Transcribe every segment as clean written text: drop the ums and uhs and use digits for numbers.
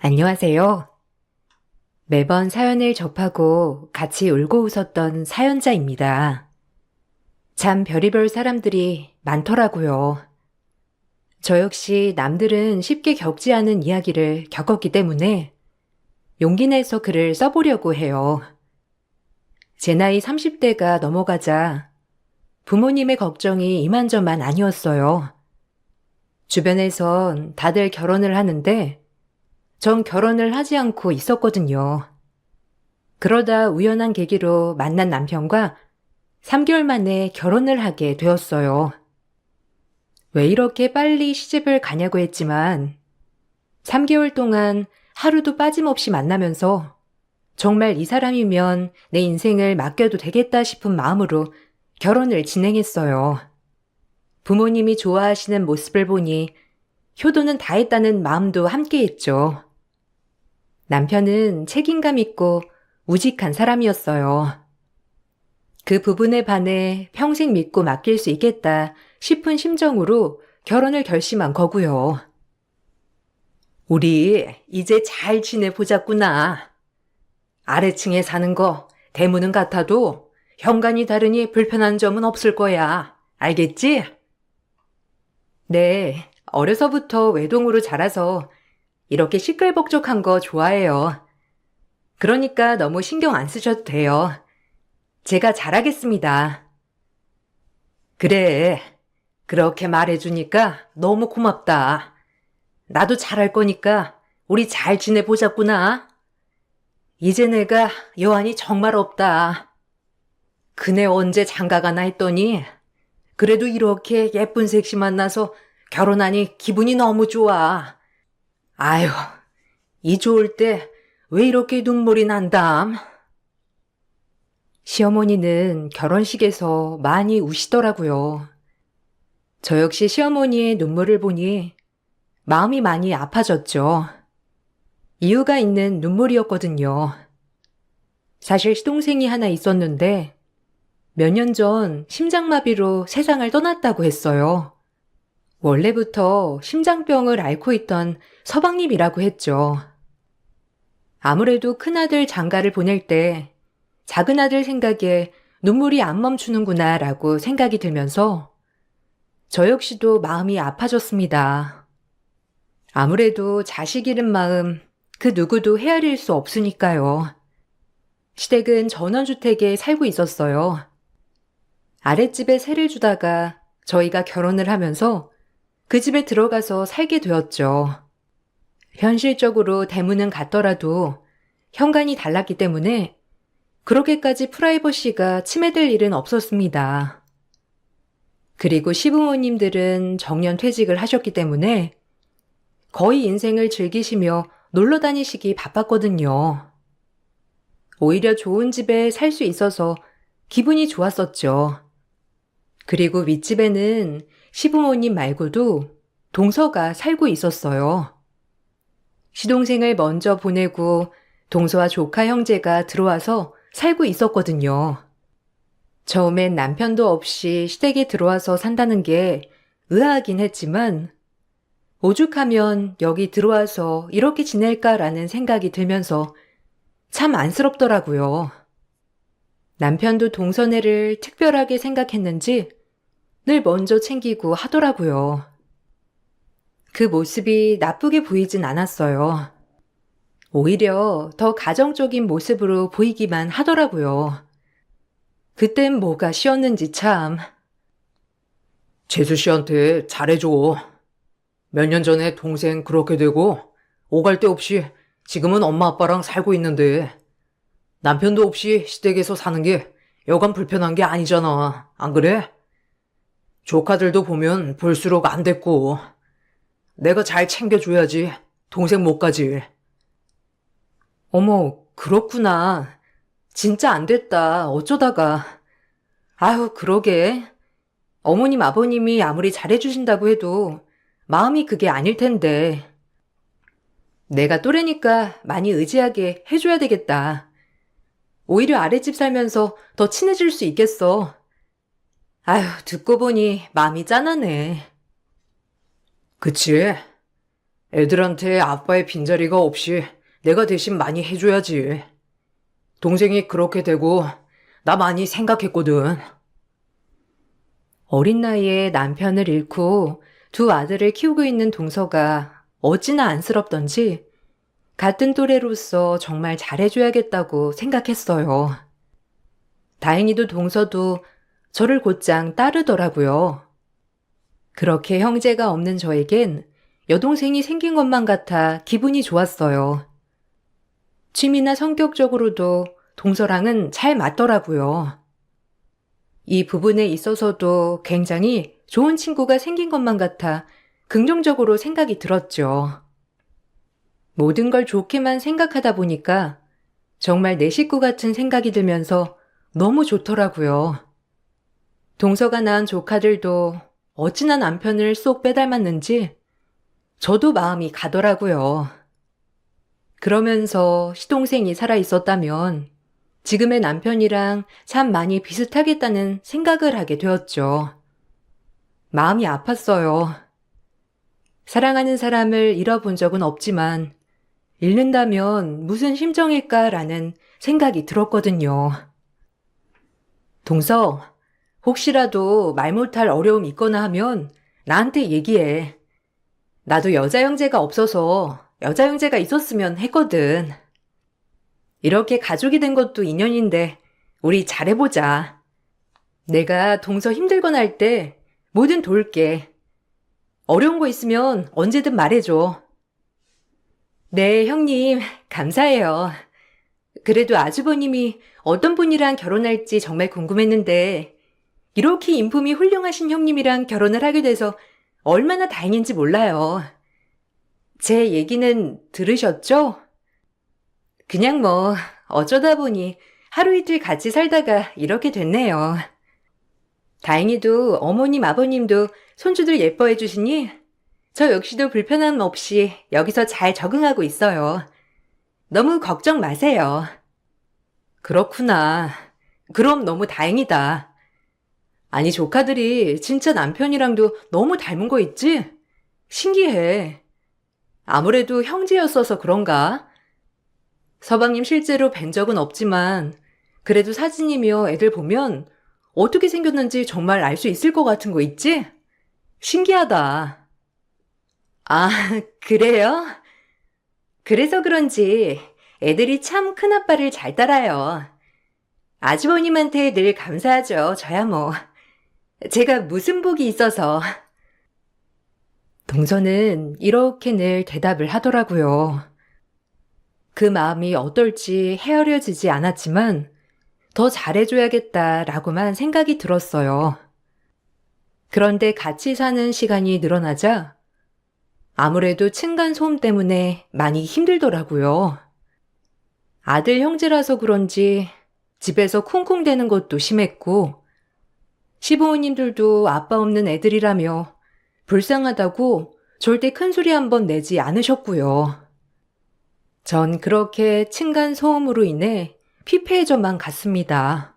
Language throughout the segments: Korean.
안녕하세요. 매번 사연을 접하고 같이 울고 웃었던 사연자입니다. 참 별의별 사람들이 많더라고요. 저 역시 남들은 쉽게 겪지 않은 이야기를 겪었기 때문에 용기 내서 글을 써보려고 해요. 제 나이 30대가 넘어가자 부모님의 걱정이 이만저만 아니었어요. 주변에선 다들 결혼을 하는데 전 결혼을 하지 않고 있었거든요. 그러다 우연한 계기로 만난 남편과 3개월 만에 결혼을 하게 되었어요. 왜 이렇게 빨리 시집을 가냐고 했지만 3개월 동안 하루도 빠짐없이 만나면서 정말 이 사람이면 내 인생을 맡겨도 되겠다 싶은 마음으로 결혼을 진행했어요. 부모님이 좋아하시는 모습을 보니 효도는 다했다는 마음도 함께했죠. 남편은 책임감 있고 우직한 사람이었어요. 그 부분에 반해 평생 믿고 맡길 수 있겠다 싶은 심정으로 결혼을 결심한 거고요. 우리 이제 잘 지내보자꾸나. 아래층에 사는 거 대문은 같아도 현관이 다르니 불편한 점은 없을 거야. 알겠지? 네, 어려서부터 외동으로 자라서 이렇게 시끌벅적한 거 좋아해요. 그러니까 너무 신경 안 쓰셔도 돼요. 제가 잘하겠습니다. 그래, 그렇게 말해주니까 너무 고맙다. 나도 잘할 거니까 우리 잘 지내보자꾸나. 이제 내가 여한이 정말 없다. 그네 언제 장가가나 했더니 그래도 이렇게 예쁜 색시 만나서 결혼하니 기분이 너무 좋아. 아휴, 이 좋을 때 왜 이렇게 눈물이 난담? 시어머니는 결혼식에서 많이 우시더라고요. 저 역시 시어머니의 눈물을 보니 마음이 많이 아파졌죠. 이유가 있는 눈물이었거든요. 사실 시동생이 하나 있었는데 몇 년 전 심장마비로 세상을 떠났다고 했어요. 원래부터 심장병을 앓고 있던 서방님이라고 했죠. 아무래도 큰아들 장가를 보낼 때 작은아들 생각에 눈물이 안 멈추는구나 라고 생각이 들면서 저 역시도 마음이 아파졌습니다. 아무래도 자식 잃은 마음 그 누구도 헤아릴 수 없으니까요. 시댁은 전원주택에 살고 있었어요. 아랫집에 세를 주다가 저희가 결혼을 하면서 그 집에 들어가서 살게 되었죠. 현실적으로 대문은 같더라도 현관이 달랐기 때문에 그렇게까지 프라이버시가 침해될 일은 없었습니다. 그리고 시부모님들은 정년 퇴직을 하셨기 때문에 거의 인생을 즐기시며 놀러 다니시기 바빴거든요. 오히려 좋은 집에 살 수 있어서 기분이 좋았었죠. 그리고 윗집에는 시부모님 말고도 동서가 살고 있었어요. 시동생을 먼저 보내고 동서와 조카 형제가 들어와서 살고 있었거든요. 처음엔 남편도 없이 시댁에 들어와서 산다는 게 의아하긴 했지만 오죽하면 여기 들어와서 이렇게 지낼까라는 생각이 들면서 참 안쓰럽더라고요. 남편도 동서네를 특별하게 생각했는지 늘 먼저 챙기고 하더라고요. 그 모습이 나쁘게 보이진 않았어요. 오히려 더 가정적인 모습으로 보이기만 하더라고요. 그땐 뭐가 쉬었는지 참. 재수 씨한테 잘해줘. 몇 년 전에 동생 그렇게 되고 오갈 데 없이 지금은 엄마 아빠랑 살고 있는데 남편도 없이 시댁에서 사는 게 여간 불편한 게 아니잖아. 안 그래? 조카들도 보면 볼수록 안 됐고 내가 잘 챙겨줘야지 동생 못 가지. 어머, 그렇구나. 진짜 안 됐다. 어쩌다가. 아유, 그러게. 어머님, 아버님이 아무리 잘해주신다고 해도 마음이 그게 아닐 텐데. 내가 또래니까 많이 의지하게 해줘야 되겠다. 오히려 아랫집 살면서 더 친해질 수 있겠어. 아휴, 듣고 보니 마음이 짠하네. 그치? 애들한테 아빠의 빈자리가 없이 내가 대신 많이 해줘야지. 동생이 그렇게 되고 나 많이 생각했거든. 어린 나이에 남편을 잃고 두 아들을 키우고 있는 동서가 어찌나 안쓰럽던지 같은 또래로서 정말 잘해줘야겠다고 생각했어요. 다행히도 동서도 저를 곧장 따르더라고요. 그렇게 형제가 없는 저에겐 여동생이 생긴 것만 같아 기분이 좋았어요. 취미나 성격적으로도 동서랑은 잘 맞더라고요. 이 부분에 있어서도 굉장히 좋은 친구가 생긴 것만 같아 긍정적으로 생각이 들었죠. 모든 걸 좋게만 생각하다 보니까 정말 내 식구 같은 생각이 들면서 너무 좋더라고요. 동서가 낳은 조카들도 어찌나 남편을 쏙 빼닮았는지 저도 마음이 가더라고요. 그러면서 시동생이 살아있었다면 지금의 남편이랑 참 많이 비슷하겠다는 생각을 하게 되었죠. 마음이 아팠어요. 사랑하는 사람을 잃어본 적은 없지만 잃는다면 무슨 심정일까라는 생각이 들었거든요. 동서, 혹시라도 말 못할 어려움 있거나 하면 나한테 얘기해. 나도 여자 형제가 없어서 여자 형제가 있었으면 했거든. 이렇게 가족이 된 것도 인연인데 우리 잘해보자. 내가 동서 힘들거나 할 때 뭐든 도울게. 어려운 거 있으면 언제든 말해줘. 네, 형님, 감사해요. 그래도 아주버님이 어떤 분이랑 결혼할지 정말 궁금했는데 이렇게 인품이 훌륭하신 형님이랑 결혼을 하게 돼서 얼마나 다행인지 몰라요. 제 얘기는 들으셨죠? 그냥 뭐 어쩌다 보니 하루 이틀 같이 살다가 이렇게 됐네요. 다행히도 어머님 아버님도 손주들 예뻐해 주시니 저 역시도 불편함 없이 여기서 잘 적응하고 있어요. 너무 걱정 마세요. 그렇구나. 그럼 너무 다행이다. 아니 조카들이 진짜 남편이랑도 너무 닮은 거 있지? 신기해. 아무래도 형제였어서 그런가? 서방님 실제로 뵌 적은 없지만 그래도 사진이며 애들 보면 어떻게 생겼는지 정말 알 수 있을 것 같은 거 있지? 신기하다. 아, 그래요? 그래서 그런지 애들이 참 큰아빠를 잘 따라요. 아주버님한테 늘 감사하죠. 저야 뭐. 제가 무슨 복이 있어서. 동서는 이렇게 늘 대답을 하더라고요. 그 마음이 어떨지 헤아려지지 않았지만 더 잘해줘야겠다라고만 생각이 들었어요. 그런데 같이 사는 시간이 늘어나자 아무래도 층간소음 때문에 많이 힘들더라고요. 아들 형제라서 그런지 집에서 쿵쿵대는 것도 심했고 시부모님들도 아빠 없는 애들이라며 불쌍하다고 절대 큰 소리 한번 내지 않으셨고요. 전 그렇게 층간소음으로 인해 피폐해져만 갔습니다.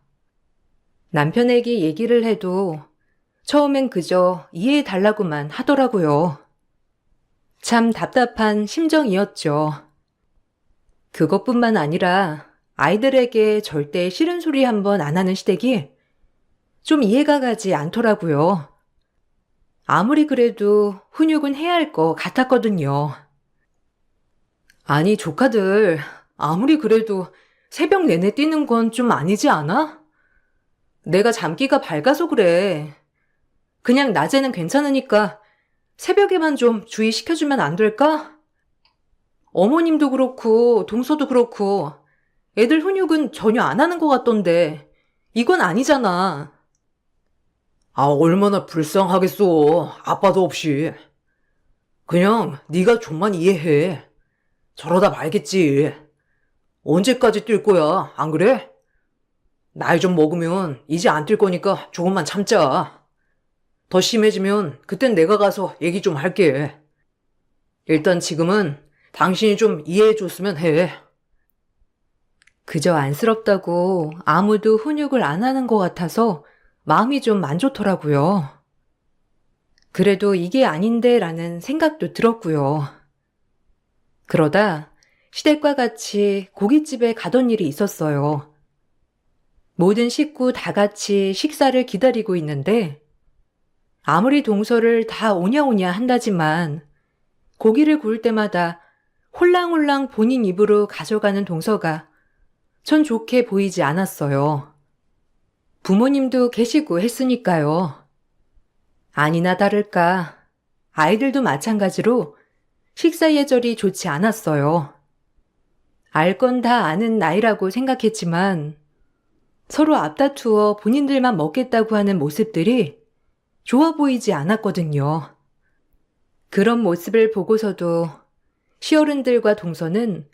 남편에게 얘기를 해도 처음엔 그저 이해해달라고만 하더라고요. 참 답답한 심정이었죠. 그것뿐만 아니라 아이들에게 절대 싫은 소리 한번 안 하는 시댁이 좀 이해가 가지 않더라고요. 아무리 그래도 훈육은 해야 할 것 같았거든요. 아니, 조카들, 아무리 그래도 새벽 내내 뛰는 건 좀 아니지 않아? 내가 잠기가 밝아서 그래. 그냥 낮에는 괜찮으니까 새벽에만 좀 주의시켜주면 안 될까? 어머님도 그렇고 동서도 그렇고 애들 훈육은 전혀 안 하는 것 같던데 이건 아니잖아. 아, 얼마나 불쌍하겠어. 아빠도 없이. 그냥 네가 좀만 이해해. 저러다 말겠지. 언제까지 뛸 거야, 안 그래? 나이 좀 먹으면 이제 안 뛸 거니까 조금만 참자. 더 심해지면 그땐 내가 가서 얘기 좀 할게. 일단 지금은 당신이 좀 이해해 줬으면 해. 그저 안쓰럽다고 아무도 훈육을 안 하는 것 같아서 마음이 좀 안 좋더라고요. 그래도 이게 아닌데 라는 생각도 들었고요. 그러다 시댁과 같이 고깃집에 가던 일이 있었어요. 모든 식구 다 같이 식사를 기다리고 있는데 아무리 동서를 다 오냐오냐 한다지만 고기를 구울 때마다 홀랑홀랑 본인 입으로 가져가는 동서가 전 좋게 보이지 않았어요. 부모님도 계시고 했으니까요. 아니나 다를까 아이들도 마찬가지로 식사 예절이 좋지 않았어요. 알 건 다 아는 나이라고 생각했지만 서로 앞다투어 본인들만 먹겠다고 하는 모습들이 좋아 보이지 않았거든요. 그런 모습을 보고서도 시어른들과 동서는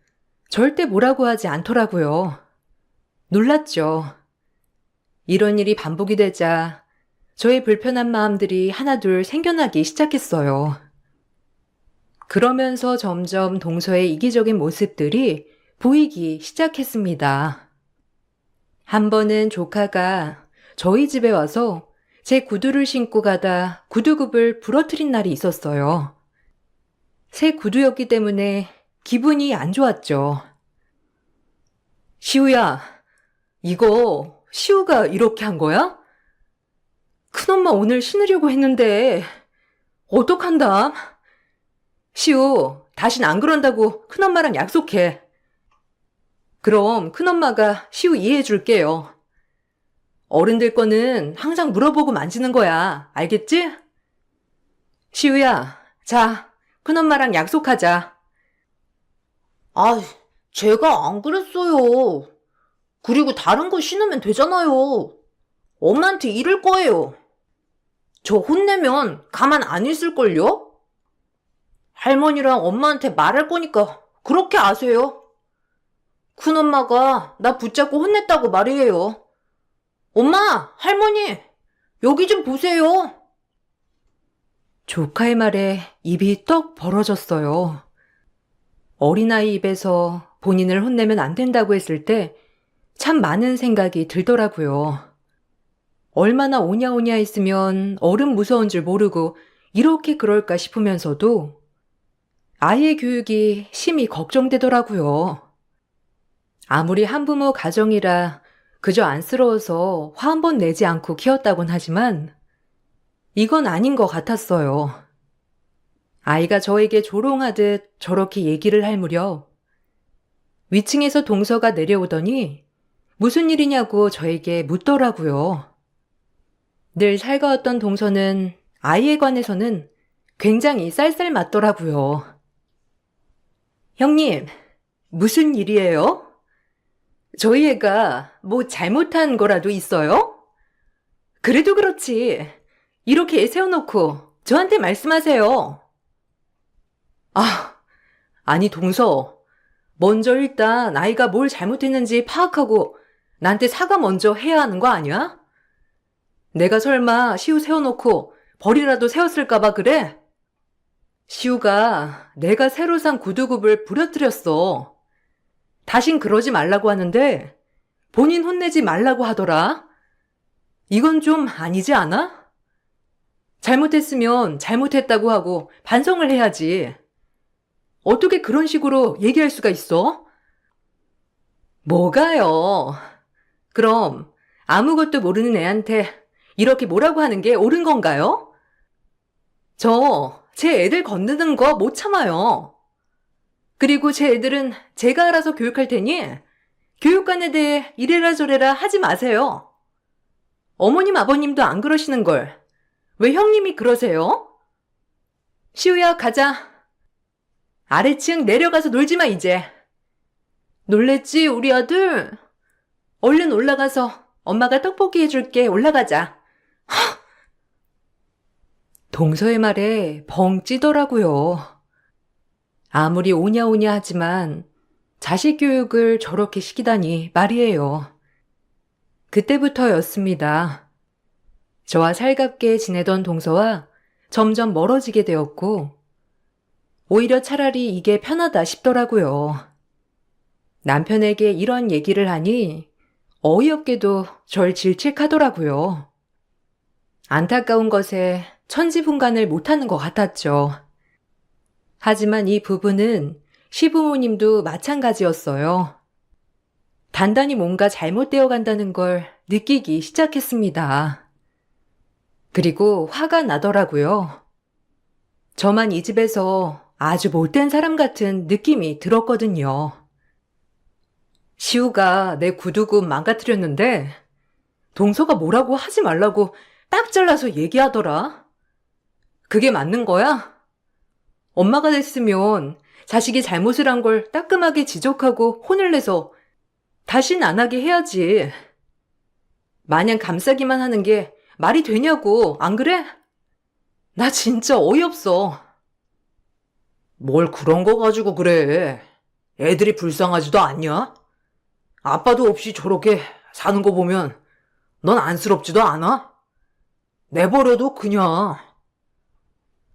절대 뭐라고 하지 않더라고요. 놀랐죠. 이런 일이 반복이 되자 저의 불편한 마음들이 하나둘 생겨나기 시작했어요. 그러면서 점점 동서의 이기적인 모습들이 보이기 시작했습니다. 한 번은 조카가 저희 집에 와서 제 구두를 신고 가다 구두굽을 부러뜨린 날이 있었어요. 새 구두였기 때문에 기분이 안 좋았죠. 시우야, 이거 시우가 이렇게 한 거야? 큰엄마 오늘 신으려고 했는데 어떡한다? 시우, 다신 안 그런다고 큰엄마랑 약속해. 그럼 큰엄마가 시우 이해해 줄게요. 어른들 거는 항상 물어보고 만지는 거야. 알겠지? 시우야, 자, 큰엄마랑 약속하자. 아, 제가 안 그랬어요. 그리고 다른 거 신으면 되잖아요. 엄마한테 이를 거예요. 저 혼내면 가만 안 있을걸요? 할머니랑 엄마한테 말할 거니까 그렇게 아세요. 큰엄마가 나 붙잡고 혼냈다고 말이에요. 엄마, 할머니, 여기 좀 보세요. 조카의 말에 입이 떡 벌어졌어요. 어린아이 입에서 본인을 혼내면 안 된다고 했을 때 참 많은 생각이 들더라고요. 얼마나 오냐오냐 했으면 어른 무서운 줄 모르고 이렇게 그럴까 싶으면서도 아이의 교육이 심히 걱정되더라고요. 아무리 한부모 가정이라 그저 안쓰러워서 화 한 번 내지 않고 키웠다곤 하지만 이건 아닌 것 같았어요. 아이가 저에게 조롱하듯 저렇게 얘기를 할 무렵 위층에서 동서가 내려오더니 무슨 일이냐고 저에게 묻더라고요. 늘 살가웠던 동서는 아이에 관해서는 굉장히 쌀쌀 맞더라고요. 형님, 무슨 일이에요? 저희 애가 뭐 잘못한 거라도 있어요? 그래도 그렇지. 이렇게 애 세워놓고 저한테 말씀하세요. 아니 동서. 먼저 일단 아이가 뭘 잘못했는지 파악하고 나한테 사과 먼저 해야 하는 거 아니야? 내가 설마 시우 세워놓고 벌이라도 세웠을까봐 그래? 시우가 내가 새로 산 구두굽을 부러뜨렸어. 다신 그러지 말라고 하는데 본인 혼내지 말라고 하더라. 이건 좀 아니지 않아? 잘못했으면 잘못했다고 하고 반성을 해야지. 어떻게 그런 식으로 얘기할 수가 있어? 뭐가요? 그럼 아무것도 모르는 애한테 이렇게 뭐라고 하는 게 옳은 건가요? 제 애들 건드는 거 못 참아요. 그리고 제 애들은 제가 알아서 교육할 테니 교육관에 대해 이래라 저래라 하지 마세요. 어머님 아버님도 안 그러시는 걸 왜 형님이 그러세요? 시우야 가자. 아래층 내려가서 놀지 마 이제. 놀랬지 우리 아들? 얼른 올라가서 엄마가 떡볶이 해줄게. 올라가자. 동서의 말에 벙 찌더라고요. 아무리 오냐오냐 하지만 자식 교육을 저렇게 시키다니 말이에요. 그때부터였습니다. 저와 살갑게 지내던 동서와 점점 멀어지게 되었고 오히려 차라리 이게 편하다 싶더라고요. 남편에게 이런 얘기를 하니 어이없게도 절 질책하더라고요. 안타까운 것에 천지분간을 못하는 것 같았죠. 하지만 이 부부는 시부모님도 마찬가지였어요. 단단히 뭔가 잘못되어 간다는 걸 느끼기 시작했습니다. 그리고 화가 나더라고요. 저만 이 집에서 아주 못된 사람 같은 느낌이 들었거든요. 시우가 내 구두굽 망가뜨렸는데 동서가 뭐라고 하지 말라고 딱 잘라서 얘기하더라. 그게 맞는 거야? 엄마가 됐으면 자식이 잘못을 한 걸 따끔하게 지적하고 혼을 내서 다신 안 하게 해야지. 마냥 감싸기만 하는 게 말이 되냐고, 안 그래? 나 진짜 어이없어. 뭘 그런 거 가지고 그래. 애들이 불쌍하지도 않냐? 아빠도 없이 저렇게 사는 거 보면 넌 안쓰럽지도 않아? 내버려도 그냥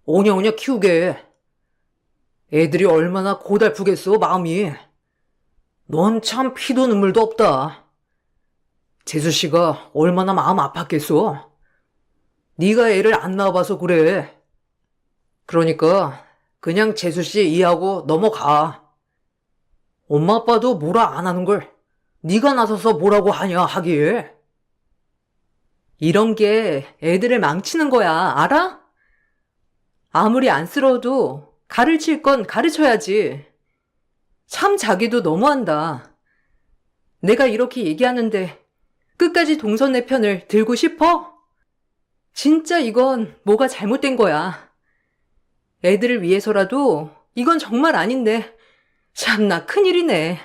오냐오냐 키우게. 애들이 얼마나 고달프겠어, 마음이. 넌 참 피도 눈물도 없다. 재수 씨가 얼마나 마음 아팠겠어? 네가 애를 안 낳아봐서 그래. 그러니까 그냥 재수 씨 이해하고 넘어가. 엄마 아빠도 뭐라 안 하는 걸 네가 나서서 뭐라고 하냐 하길. 이런 게 애들을 망치는 거야, 알아? 아무리 안쓰러워도 가르칠 건 가르쳐야지. 참 자기도 너무한다. 내가 이렇게 얘기하는데 끝까지 동선의 편을 들고 싶어? 진짜 이건 뭐가 잘못된 거야. 애들을 위해서라도 이건 정말 아닌데 참나 큰일이네.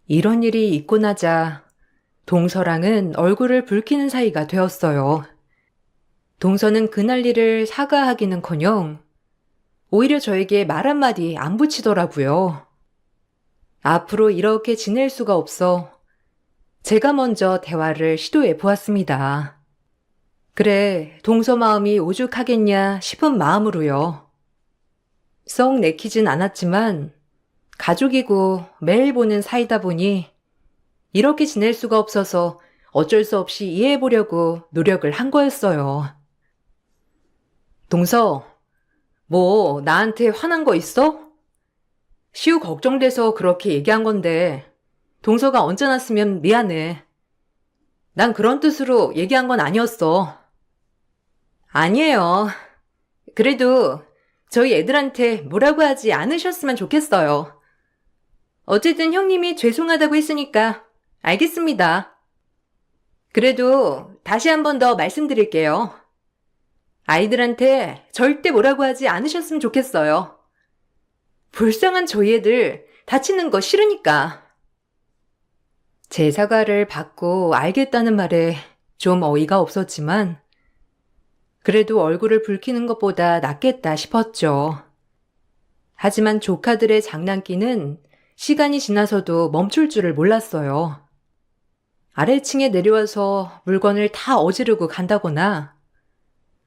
이런 일이 있고 나자 동서랑은 얼굴을 붉히는 사이가 되었어요. 동서는 그날 일을 사과하기는커녕 오히려 저에게 말 한마디 안 붙이더라고요. 앞으로 이렇게 지낼 수가 없어 제가 먼저 대화를 시도해 보았습니다. 그래, 동서 마음이 오죽하겠냐 싶은 마음으로요. 썩 내키진 않았지만 가족이고 매일 보는 사이다 보니 이렇게 지낼 수가 없어서 어쩔 수 없이 이해해 보려고 노력을 한 거였어요. 동서, 뭐 나한테 화난 거 있어? 시우 걱정돼서 그렇게 얘기한 건데 동서가 얹어놨으면 미안해. 난 그런 뜻으로 얘기한 건 아니었어. 아니에요. 그래도 저희 애들한테 뭐라고 하지 않으셨으면 좋겠어요. 어쨌든 형님이 죄송하다고 했으니까 알겠습니다. 그래도 다시 한 번 더 말씀드릴게요. 아이들한테 절대 뭐라고 하지 않으셨으면 좋겠어요. 불쌍한 저희 애들 다치는 거 싫으니까. 제 사과를 받고 알겠다는 말에 좀 어이가 없었지만 그래도 얼굴을 붉히는 것보다 낫겠다 싶었죠. 하지만 조카들의 장난기는 시간이 지나서도 멈출 줄을 몰랐어요. 아래층에 내려와서 물건을 다 어지르고 간다거나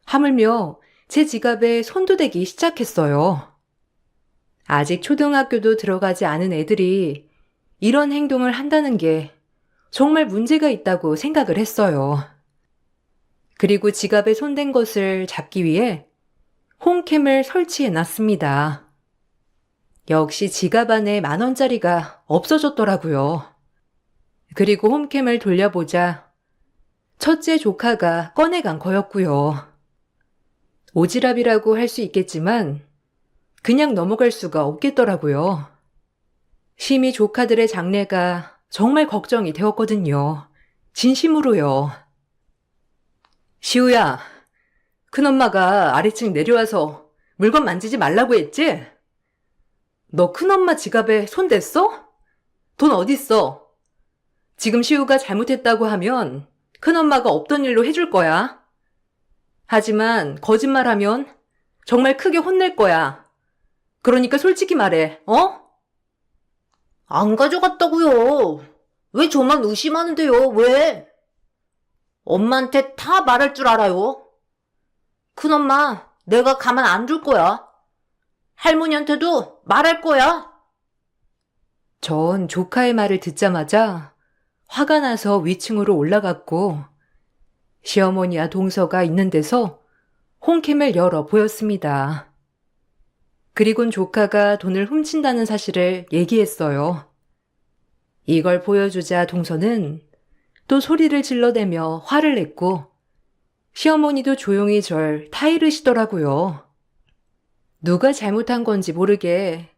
하물며 제 지갑에 손도 대기 시작했어요. 아직 초등학교도 들어가지 않은 애들이 이런 행동을 한다는 게 정말 문제가 있다고 생각을 했어요. 그리고 지갑에 손댄 것을 잡기 위해 홈캠을 설치해 놨습니다. 역시 지갑 안에 10,000원짜리가 없어졌더라고요. 그리고 홈캠을 돌려보자 첫째 조카가 꺼내간 거였고요. 오지랖이라고 할 수 있겠지만 그냥 넘어갈 수가 없겠더라고요. 심히 조카들의 장래가 정말 걱정이 되었거든요. 진심으로요. 시우야, 큰엄마가 아래층 내려와서 물건 만지지 말라고 했지? 너 큰엄마 지갑에 손 댔어? 돈 어딨어? 지금 시우가 잘못했다고 하면 큰엄마가 없던 일로 해줄 거야. 하지만 거짓말하면 정말 크게 혼낼 거야. 그러니까 솔직히 말해, 어? 안 가져갔다고요. 왜 저만 의심하는데요, 왜? 엄마한테 다 말할 줄 알아요. 큰엄마, 내가 가만 안 둘 거야. 할머니한테도 말할 거야. 전 조카의 말을 듣자마자 화가 나서 위층으로 올라갔고 시어머니와 동서가 있는 데서 홈캠을 열어 보였습니다. 그리곤 조카가 돈을 훔친다는 사실을 얘기했어요. 이걸 보여주자 동서는 또 소리를 질러대며 화를 냈고 시어머니도 조용히 절 타이르시더라고요. 누가 잘못한 건지 모르게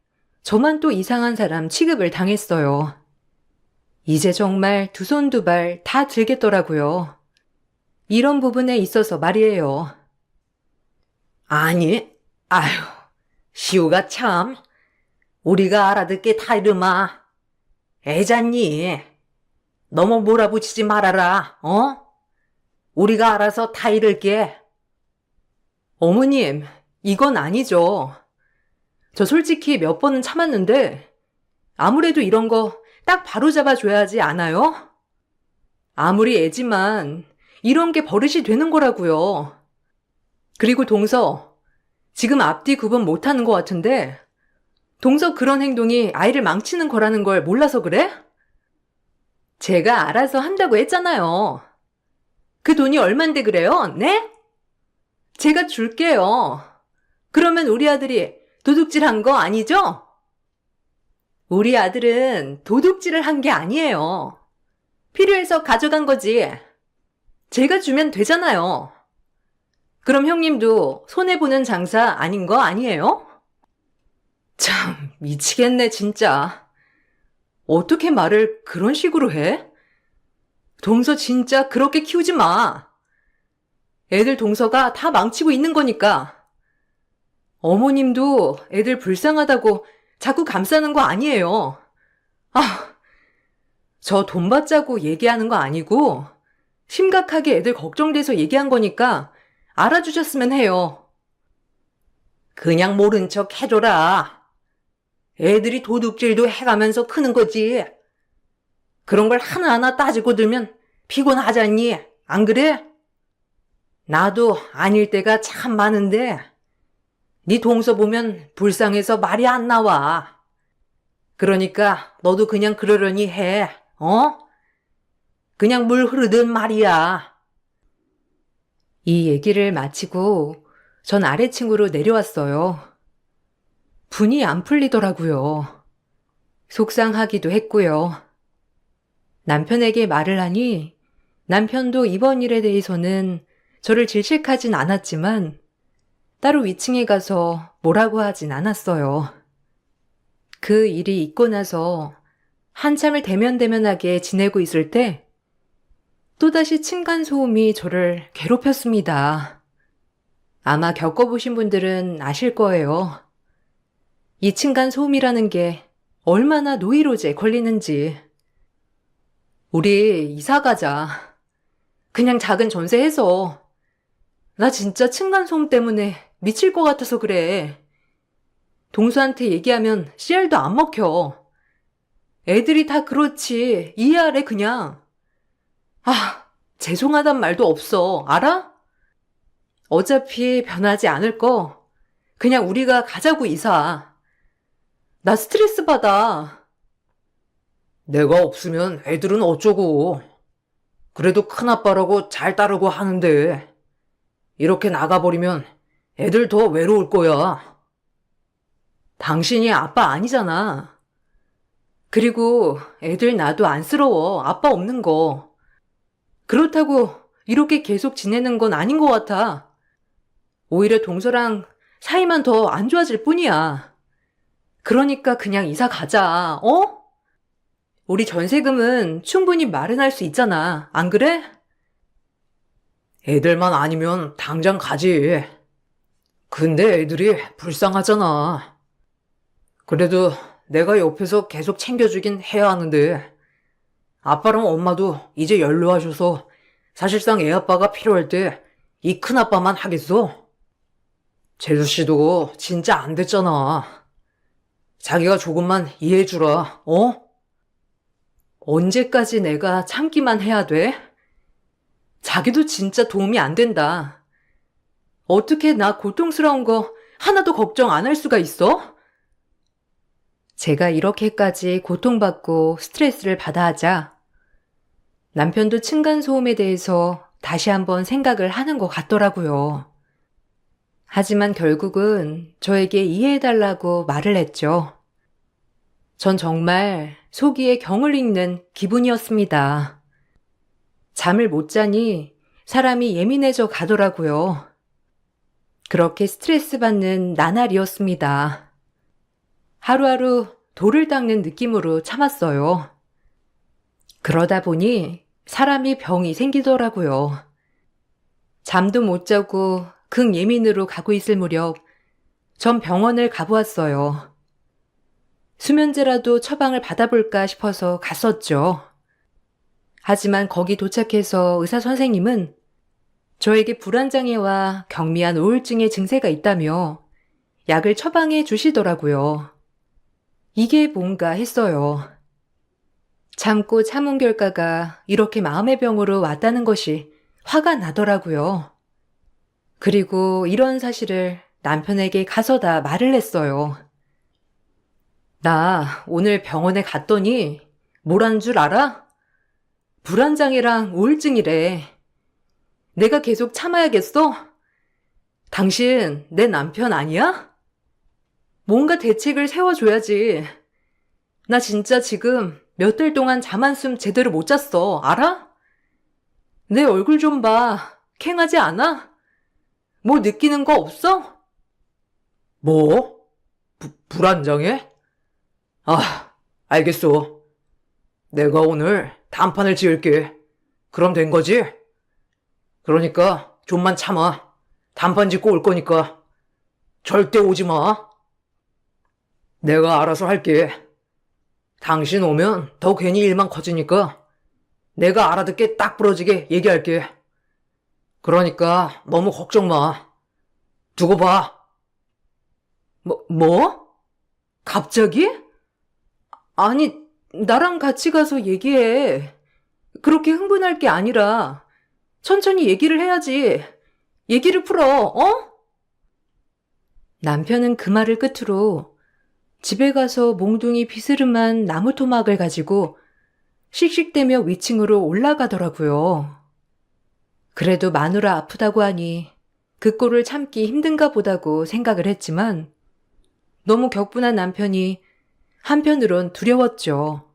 저만 또 이상한 사람 취급을 당했어요. 이제 정말 두 손 두 발 다 들겠더라고요. 이런 부분에 있어서 말이에요. 아니, 아휴, 시우가 참, 우리가 알아듣게 타이르마. 애잖니. 너무 몰아붙이지 말아라, 어? 우리가 알아서 타이를게. 어머님, 이건 아니죠. 저 솔직히 몇 번은 참았는데 아무래도 이런 거 딱 바로 잡아줘야지 않아요? 아무리 애지만 이런 게 버릇이 되는 거라고요. 그리고 동서, 지금 앞뒤 구분 못하는 것 같은데 동서 그런 행동이 아이를 망치는 거라는 걸 몰라서 그래? 제가 알아서 한다고 했잖아요. 그 돈이 얼만데 그래요? 네? 제가 줄게요. 그러면 우리 아들이 도둑질 한 거 아니죠? 우리 아들은 도둑질을 한 게 아니에요. 필요해서 가져간 거지. 제가 주면 되잖아요. 그럼 형님도 손해보는 장사 아닌 거 아니에요? 참, 미치겠네, 진짜. 어떻게 말을 그런 식으로 해? 동서 진짜 그렇게 키우지 마. 애들 동서가 다 망치고 있는 거니까. 어머님도 애들 불쌍하다고 자꾸 감싸는 거 아니에요. 아, 저 돈 받자고 얘기하는 거 아니고 심각하게 애들 걱정돼서 얘기한 거니까 알아주셨으면 해요. 그냥 모른 척 해줘라. 애들이 도둑질도 해가면서 크는 거지. 그런 걸 하나하나 따지고 들면 피곤하잖니. 안 그래? 나도 아닐 때가 참 많은데 네 동서 보면 불쌍해서 말이 안 나와. 그러니까 너도 그냥 그러려니 해. 어? 그냥 물 흐르듯 말이야. 이 얘기를 마치고 전 아래층으로 내려왔어요. 분이 안 풀리더라고요. 속상하기도 했고요. 남편에게 말을 하니 남편도 이번 일에 대해서는 저를 질책하진 않았지만 따로 위층에 가서 뭐라고 하진 않았어요. 그 일이 있고 나서 한참을 대면대면하게 지내고 있을 때 또다시 층간소음이 저를 괴롭혔습니다. 아마 겪어보신 분들은 아실 거예요. 이 층간소음이라는 게 얼마나 노이로제 걸리는지. 우리 이사 가자. 그냥 작은 전세 해서. 나 진짜 층간소음 때문에 미칠 것 같아서 그래. 동수한테 얘기하면 씨알도 안 먹혀. 애들이 다 그렇지. 이해하래 그냥. 아, 죄송하단 말도 없어. 알아? 어차피 변하지 않을 거 그냥 우리가 가자고 이사. 나 스트레스 받아. 내가 없으면 애들은 어쩌고. 그래도 큰아빠라고 잘 따르고 하는데 이렇게 나가버리면 애들 더 외로울 거야. 당신이 아빠 아니잖아. 그리고 애들 나도 안쓰러워. 아빠 없는 거. 그렇다고 이렇게 계속 지내는 건 아닌 것 같아. 오히려 동서랑 사이만 더 안 좋아질 뿐이야. 그러니까 그냥 이사 가자. 어? 우리 전세금은 충분히 마련할 수 있잖아. 안 그래? 애들만 아니면 당장 가지. 근데 애들이 불쌍하잖아. 그래도 내가 옆에서 계속 챙겨주긴 해야 하는데 아빠랑 엄마도 이제 연로하셔서 사실상 애아빠가 필요할 때 이 큰아빠만 하겠어? 재수씨도 진짜 안 됐잖아. 자기가 조금만 이해해주라, 어? 언제까지 내가 참기만 해야 돼? 자기도 진짜 도움이 안 된다. 어떻게 나 고통스러운 거 하나도 걱정 안 할 수가 있어? 제가 이렇게까지 고통받고 스트레스를 받아 하자 남편도 층간소음에 대해서 다시 한번 생각을 하는 것 같더라고요. 하지만 결국은 저에게 이해해달라고 말을 했죠. 전 정말 속이에 경을 읽는 기분이었습니다. 잠을 못 자니 사람이 예민해져 가더라고요. 그렇게 스트레스 받는 나날이었습니다. 하루하루 돌을 닦는 느낌으로 참았어요. 그러다 보니 사람이 병이 생기더라고요. 잠도 못 자고 극예민으로 가고 있을 무렵 전 병원을 가보았어요. 수면제라도 처방을 받아볼까 싶어서 갔었죠. 하지만 거기 도착해서 의사 선생님은 저에게 불안장애와 경미한 우울증의 증세가 있다며 약을 처방해 주시더라고요. 이게 뭔가 했어요. 참고 참은 결과가 이렇게 마음의 병으로 왔다는 것이 화가 나더라고요. 그리고 이런 사실을 남편에게 가서다 말을 했어요. 나 오늘 병원에 갔더니 뭐란 줄 알아? 불안장애랑 우울증이래. 내가 계속 참아야겠어? 당신 내 남편 아니야? 뭔가 대책을 세워줘야지. 나 진짜 지금 몇 달 동안 잠 한숨 제대로 못 잤어. 알아? 내 얼굴 좀 봐. 캥하지 않아? 뭐 느끼는 거 없어? 뭐? 불안장애? 아, 알겠어. 내가 오늘 단판을 지을게. 그럼 된 거지? 그러니까 좀만 참아. 단판 짓고 올 거니까. 절대 오지 마. 내가 알아서 할게. 당신 오면 더 괜히 일만 커지니까 내가 알아듣게 딱 부러지게 얘기할게. 그러니까 너무 걱정 마. 두고 봐. 뭐? 갑자기? 아니, 나랑 같이 가서 얘기해. 그렇게 흥분할 게 아니라 천천히 얘기를 해야지. 얘기를 풀어, 어? 남편은 그 말을 끝으로 집에 가서 몽둥이 비스름한 나무 토막을 가지고 씩씩대며 위층으로 올라가더라고요. 그래도 마누라 아프다고 하니 그 꼴을 참기 힘든가 보다고 생각을 했지만 너무 격분한 남편이 한편으론 두려웠죠.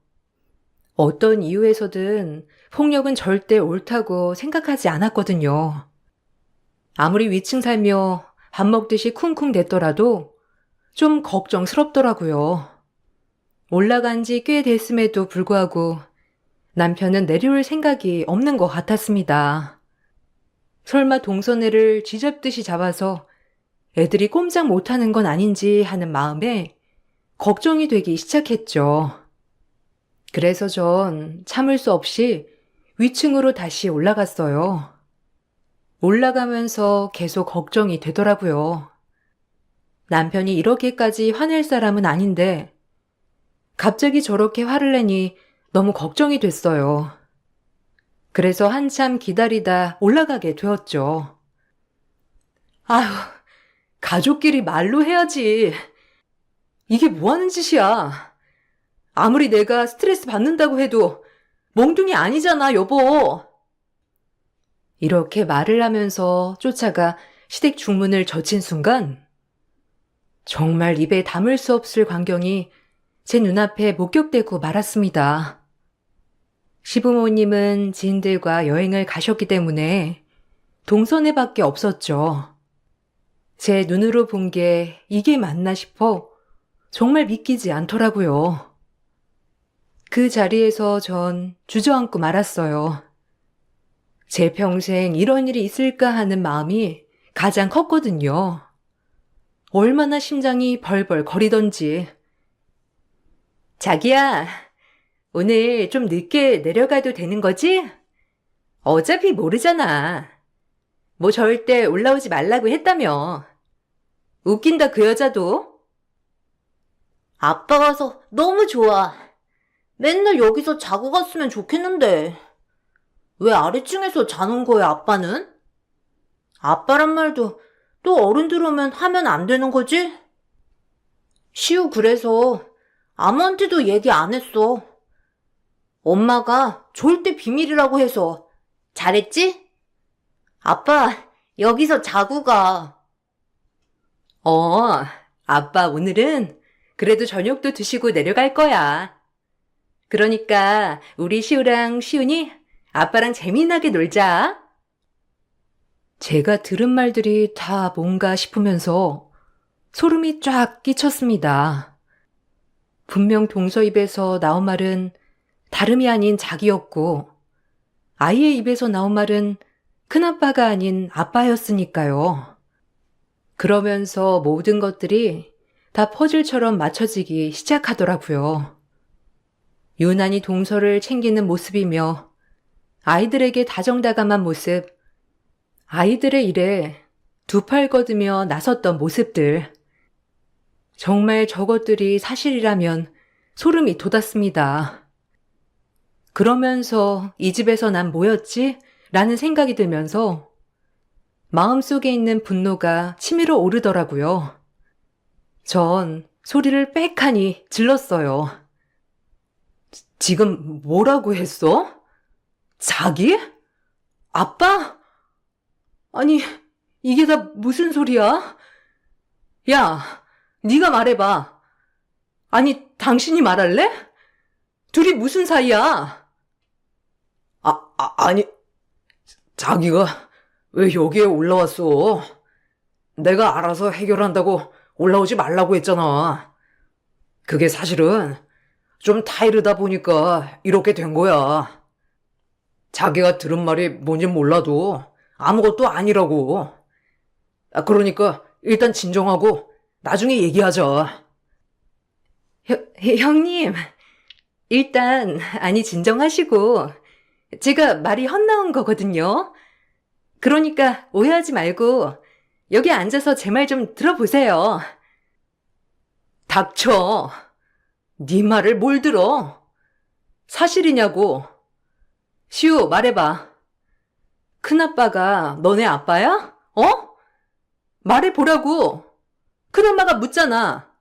어떤 이유에서든 폭력은 절대 옳다고 생각하지 않았거든요. 아무리 위층 살며 밥 먹듯이 쿵쿵댔더라도 좀 걱정스럽더라고요. 올라간 지 꽤 됐음에도 불구하고 남편은 내려올 생각이 없는 것 같았습니다. 설마 동서애를 쥐잡듯이 잡아서 애들이 꼼짝 못하는 건 아닌지 하는 마음에 걱정이 되기 시작했죠. 그래서 전 참을 수 없이 위층으로 다시 올라갔어요. 올라가면서 계속 걱정이 되더라고요. 남편이 이렇게까지 화낼 사람은 아닌데 갑자기 저렇게 화를 내니 너무 걱정이 됐어요. 그래서 한참 기다리다 올라가게 되었죠. 아휴, 가족끼리 말로 해야지. 이게 뭐 하는 짓이야. 아무리 내가 스트레스 받는다고 해도 몽둥이 아니잖아, 여보. 이렇게 말을 하면서 쫓아가 시댁 중문을 젖힌 순간 정말 입에 담을 수 없을 광경이 제 눈앞에 목격되고 말았습니다. 시부모님은 지인들과 여행을 가셨기 때문에 동선애밖에 없었죠. 제 눈으로 본 게 이게 맞나 싶어 정말 믿기지 않더라고요. 그 자리에서 전 주저앉고 말았어요. 제 평생 이런 일이 있을까 하는 마음이 가장 컸거든요. 얼마나 심장이 벌벌 거리던지. 자기야, 오늘 좀 늦게 내려가도 되는 거지? 어차피 모르잖아. 뭐 절대 올라오지 말라고 했다며. 웃긴다 그 여자도. 아빠 가서 너무 좋아. 맨날 여기서 자고 갔으면 좋겠는데. 왜 아래층에서 자는 거야, 아빠는? 아빠란 말도 또 어른들 오면 하면 안 되는 거지? 시우 그래서 아무한테도 얘기 안 했어. 엄마가 절대 비밀이라고 해서. 잘했지? 아빠, 여기서 자고 가. 아빠 오늘은 그래도 저녁도 드시고 내려갈 거야. 그러니까 우리 시우랑 시훈이 아빠랑 재미나게 놀자. 제가 들은 말들이 다 뭔가 싶으면서 소름이 쫙 끼쳤습니다. 분명 동서 입에서 나온 말은 다름이 아닌 자기였고 아이의 입에서 나온 말은 큰아빠가 아닌 아빠였으니까요. 그러면서 모든 것들이 다 퍼즐처럼 맞춰지기 시작하더라고요. 유난히 동서를 챙기는 모습이며 아이들에게 다정다감한 모습, 아이들의 일에 두 팔 걷으며 나섰던 모습들. 정말 저것들이 사실이라면 소름이 돋았습니다. 그러면서 이 집에서 난 뭐였지? 라는 생각이 들면서 마음속에 있는 분노가 치밀어 오르더라고요. 전 소리를 빽하니 질렀어요. 지금 뭐라고 했어? 자기? 아빠? 아니, 이게 다 무슨 소리야? 야, 네가 말해봐. 아니, 당신이 말할래? 둘이 무슨 사이야? 아니, 자기가 왜 여기에 올라왔어? 내가 알아서 해결한다고 올라오지 말라고 했잖아. 그게 사실은 좀 타이르다 보니까 이렇게 된 거야. 자기가 들은 말이 뭔지 몰라도 아무것도 아니라고. 그러니까 일단 진정하고 나중에 얘기하자. 형님, 일단 아니 진정하시고 제가 말이 헛나온 거거든요. 그러니까 오해하지 말고 여기 앉아서 제 말 좀 들어보세요. 닥쳐. 네 말을 뭘 들어? 사실이냐고. 시우 말해봐. 큰아빠가 너네 아빠야? 어? 말해보라고. 큰엄마가 묻잖아.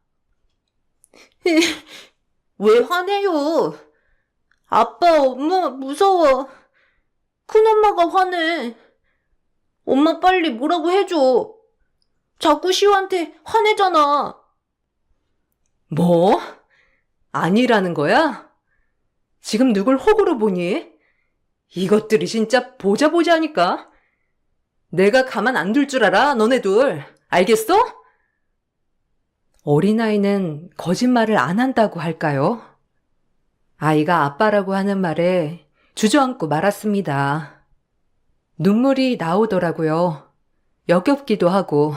왜 화내요? 아빠, 엄마 무서워. 큰엄마가 화내. 엄마 빨리 뭐라고 해줘. 자꾸 시우한테 화내잖아. 뭐? 아니라는 거야? 지금 누굴 호구로 보니? 이것들이 진짜 보자 하니까. 내가 가만 안 둘 줄 알아, 너네들. 알겠어? 어린아이는 거짓말을 안 한다고 할까요? 아이가 아빠라고 하는 말에 주저앉고 말았습니다. 눈물이 나오더라고요. 역겹기도 하고.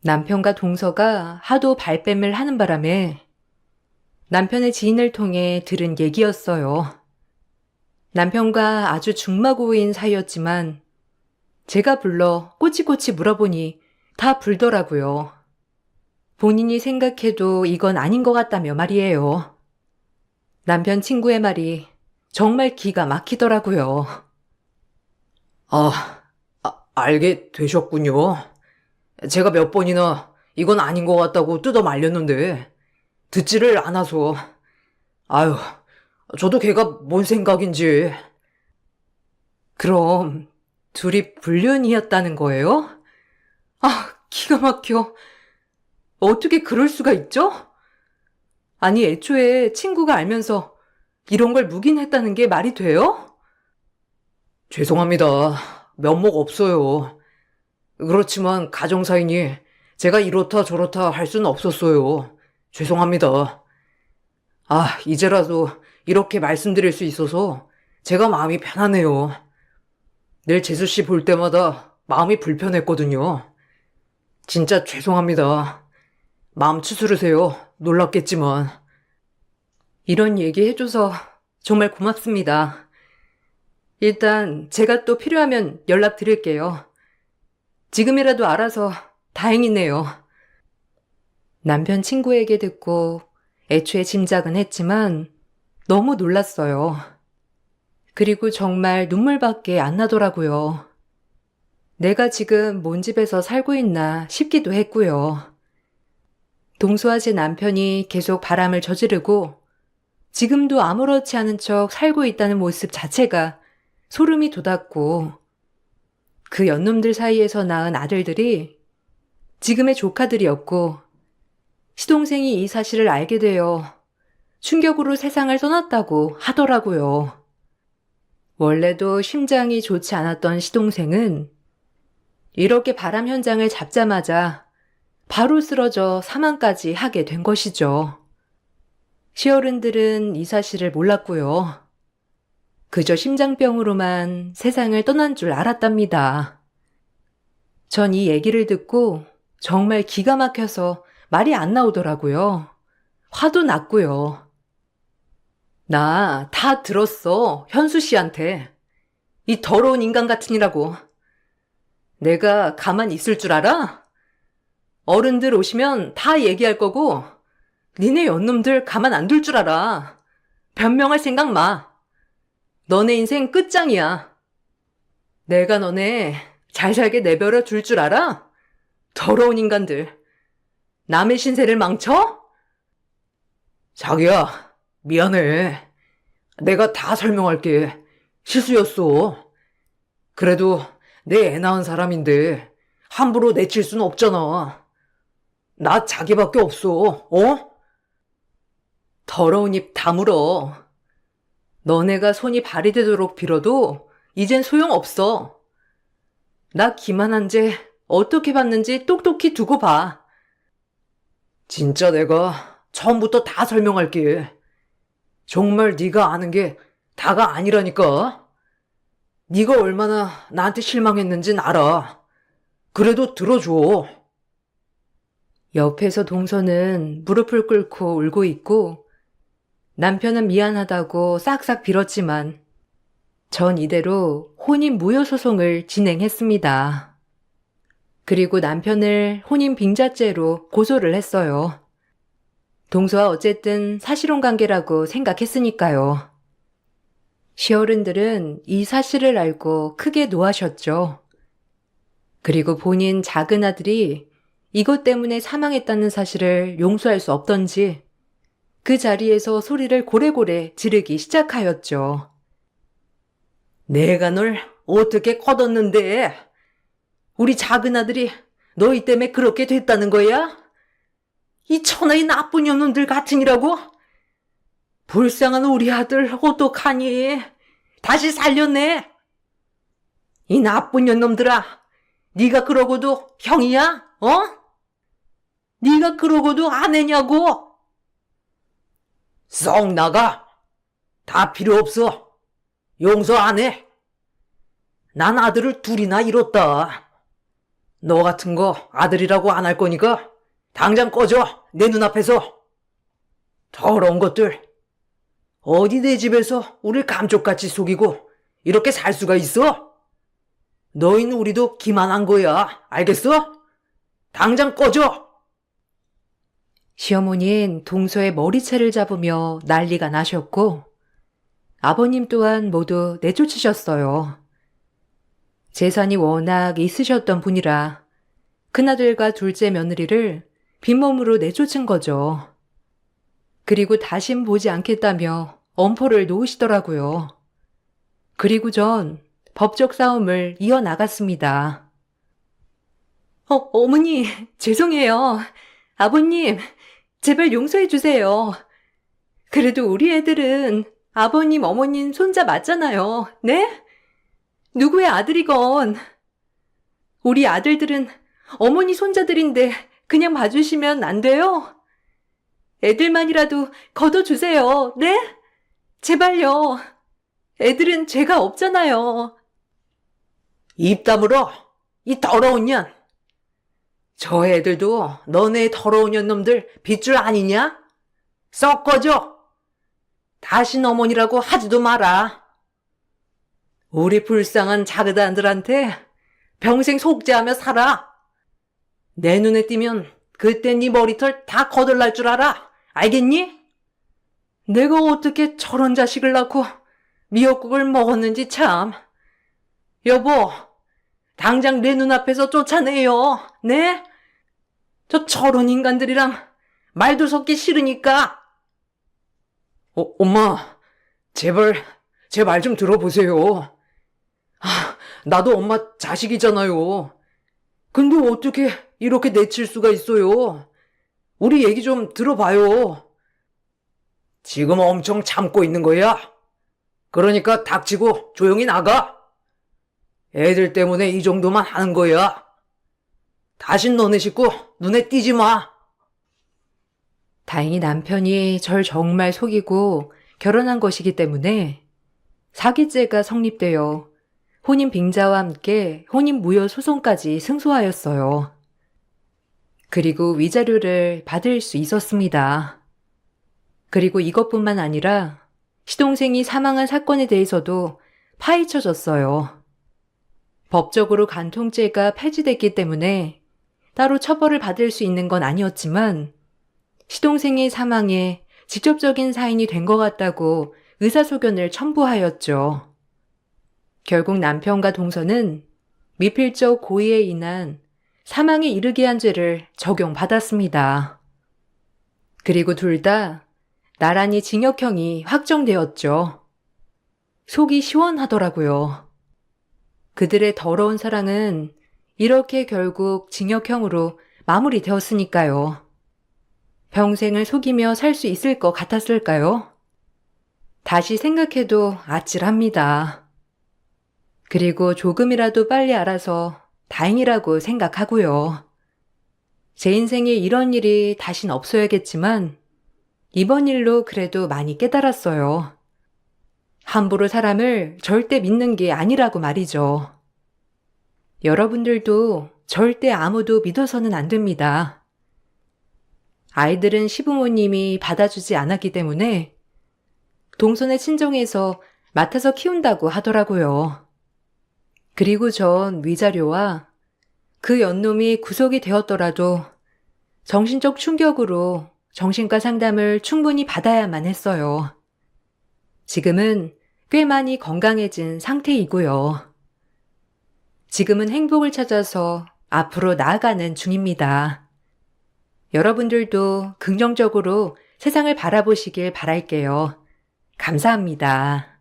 남편과 동서가 하도 발뺌을 하는 바람에 남편의 지인을 통해 들은 얘기였어요. 남편과 아주 중마고인 사이였지만 제가 불러 꼬치꼬치 물어보니 다 불더라고요. 본인이 생각해도 이건 아닌 것 같다며 말이에요. 남편 친구의 말이 정말 기가 막히더라고요. 알게 되셨군요. 제가 몇 번이나 이건 아닌 것 같다고 뜯어 말렸는데 듣지를 않아서. 아유, 저도 걔가 뭔 생각인지. 그럼 둘이 불륜이었다는 거예요? 기가 막혀. 어떻게 그럴 수가 있죠? 아니, 애초에 친구가 알면서 이런 걸 묵인했다는 게 말이 돼요? 죄송합니다. 면목 없어요. 그렇지만 가정사이니 제가 이렇다 저렇다 할 수는 없었어요. 죄송합니다. 이제라도 이렇게 말씀드릴 수 있어서 제가 마음이 편하네요. 늘 재수씨 볼 때마다 마음이 불편했거든요. 진짜 죄송합니다. 마음 추스르세요. 놀랍겠지만. 이런 얘기 해줘서 정말 고맙습니다. 일단 제가 또 필요하면 연락드릴게요. 지금이라도 알아서 다행이네요. 남편 친구에게 듣고 애초에 짐작은 했지만 너무 놀랐어요. 그리고 정말 눈물밖에 안 나더라고요. 내가 지금 뭔 집에서 살고 있나 싶기도 했고요. 동서와 제 남편이 계속 바람을 저지르고 지금도 아무렇지 않은 척 살고 있다는 모습 자체가 소름이 돋았고 그 연놈들 사이에서 낳은 아들들이 지금의 조카들이었고, 시동생이 이 사실을 알게 되어 충격으로 세상을 떠났다고 하더라고요. 원래도 심장이 좋지 않았던 시동생은 이렇게 바람 현장을 잡자마자 바로 쓰러져 사망까지 하게 된 것이죠. 시어른들은 이 사실을 몰랐고요. 그저 심장병으로만 세상을 떠난 줄 알았답니다. 전 이 얘기를 듣고 정말 기가 막혀서 말이 안 나오더라고요. 화도 났고요. 나 다 들었어, 현수 씨한테. 이 더러운 인간 같으니라고. 내가 가만히 있을 줄 알아? 어른들 오시면 다 얘기할 거고 니네 연놈들 가만 안 둘 줄 알아. 변명할 생각 마. 너네 인생 끝장이야. 내가 너네 잘 살게 내버려 둘 줄 알아? 더러운 인간들. 남의 신세를 망쳐? 자기야, 미안해. 내가 다 설명할게. 실수였어. 그래도 내 애 낳은 사람인데 함부로 내칠 수는 없잖아. 나 자기밖에 없어, 어? 더러운 입 다물어. 너네가 손이 발이 되도록 빌어도 이젠 소용없어. 나 기만한 죄 어떻게 받는지 똑똑히 두고 봐. 진짜 내가 처음부터 다 설명할게. 정말 네가 아는 게 다가 아니라니까. 네가 얼마나 나한테 실망했는진 알아. 그래도 들어줘. 옆에서 동서는 무릎을 꿇고 울고 있고 남편은 미안하다고 싹싹 빌었지만 전 이대로 혼인 무효 소송을 진행했습니다. 그리고 남편을 혼인 빙자죄로 고소를 했어요. 동서와 어쨌든 사실혼 관계라고 생각했으니까요. 시어른들은 이 사실을 알고 크게 노하셨죠. 그리고 본인 작은 아들이 이것 때문에 사망했다는 사실을 용서할 수 없던지 그 자리에서 소리를 고래고래 지르기 시작하였죠. 내가 널 어떻게 거뒀는데 우리 작은 아들이 너희 때문에 그렇게 됐다는 거야? 이 천하의 나쁜 년놈들 같으니라고? 불쌍한 우리 아들 어떡하니? 다시 살렸네. 이 나쁜 년놈들아, 네가 그러고도 형이야? 어? 네가 그러고도 아내냐고? 썩 나가. 다 필요 없어. 용서 안 해. 난 아들을 둘이나 잃었다. 너 같은 거 아들이라고 안 할 거니까 당장 꺼져. 내 눈앞에서. 더러운 것들. 어디 내 집에서 우릴 감쪽같이 속이고 이렇게 살 수가 있어? 너희는 우리도 기만한 거야. 알겠어? 당장 꺼져. 시어머니는 동서의 머리채를 잡으며 난리가 나셨고 아버님 또한 모두 내쫓으셨어요. 재산이 워낙 있으셨던 분이라 큰아들과 둘째 며느리를 빈몸으로 내쫓은 거죠. 그리고 다신 보지 않겠다며 엄포를 놓으시더라고요. 그리고 전 법적 싸움을 이어나갔습니다. 어머니, 죄송해요. 아버님, 제발 용서해 주세요. 그래도 우리 애들은 아버님, 어머님 손자 맞잖아요. 네? 누구의 아들이건. 우리 아들들은 어머니 손자들인데 그냥 봐주시면 안 돼요? 애들만이라도 걷어주세요. 네? 제발요. 애들은 죄가 없잖아요. 입 다물어. 이 더러운 년. 저 애들도 너네 더러운 년놈들 빚줄 아니냐? 썩 꺼져. 다신 어머니라고 하지도 마라. 우리 불쌍한 작은아들한테 평생 속죄하며 살아. 내 눈에 띄면 그때 네 머리털 다 거덜날 줄 알아. 알겠니? 내가 어떻게 저런 자식을 낳고 미역국을 먹었는지 참. 여보, 당장 내 눈앞에서 쫓아내요. 네? 저런 인간들이랑 말도 섞기 싫으니까. 엄마, 제발 제 말 좀 들어보세요. 나도 엄마 자식이잖아요. 근데 어떻게 이렇게 내칠 수가 있어요? 우리 얘기 좀 들어봐요. 지금 엄청 참고 있는 거야. 그러니까 닥치고 조용히 나가. 애들 때문에 이 정도만 하는 거야. 다신 너네 식구 눈에 띄지 마. 다행히 남편이 절 정말 속이고 결혼한 것이기 때문에 사기죄가 성립되어 혼인 빙자와 함께 혼인 무효 소송까지 승소하였어요. 그리고 위자료를 받을 수 있었습니다. 그리고 이것뿐만 아니라 시동생이 사망한 사건에 대해서도 파헤쳐졌어요. 법적으로 간통죄가 폐지됐기 때문에 따로 처벌을 받을 수 있는 건 아니었지만 시동생의 사망에 직접적인 사인이 된 것 같다고 의사소견을 첨부하였죠. 결국 남편과 동서는 미필적 고의에 인한 사망에 이르게 한 죄를 적용받았습니다. 그리고 둘 다 나란히 징역형이 확정되었죠. 속이 시원하더라고요. 그들의 더러운 사랑은 이렇게 결국 징역형으로 마무리되었으니까요. 평생을 속이며 살 수 있을 것 같았을까요? 다시 생각해도 아찔합니다. 그리고 조금이라도 빨리 알아서 다행이라고 생각하고요. 제 인생에 이런 일이 다신 없어야겠지만 이번 일로 그래도 많이 깨달았어요. 함부로 사람을 절대 믿는 게 아니라고 말이죠. 여러분들도 절대 아무도 믿어서는 안 됩니다. 아이들은 시부모님이 받아주지 않았기 때문에 동선의 친정에서 맡아서 키운다고 하더라고요. 그리고 전 위자료와 그 연놈이 구속이 되었더라도 정신적 충격으로 정신과 상담을 충분히 받아야만 했어요. 지금은 꽤 많이 건강해진 상태이고요. 지금은 행복을 찾아서 앞으로 나아가는 중입니다. 여러분들도 긍정적으로 세상을 바라보시길 바랄게요. 감사합니다.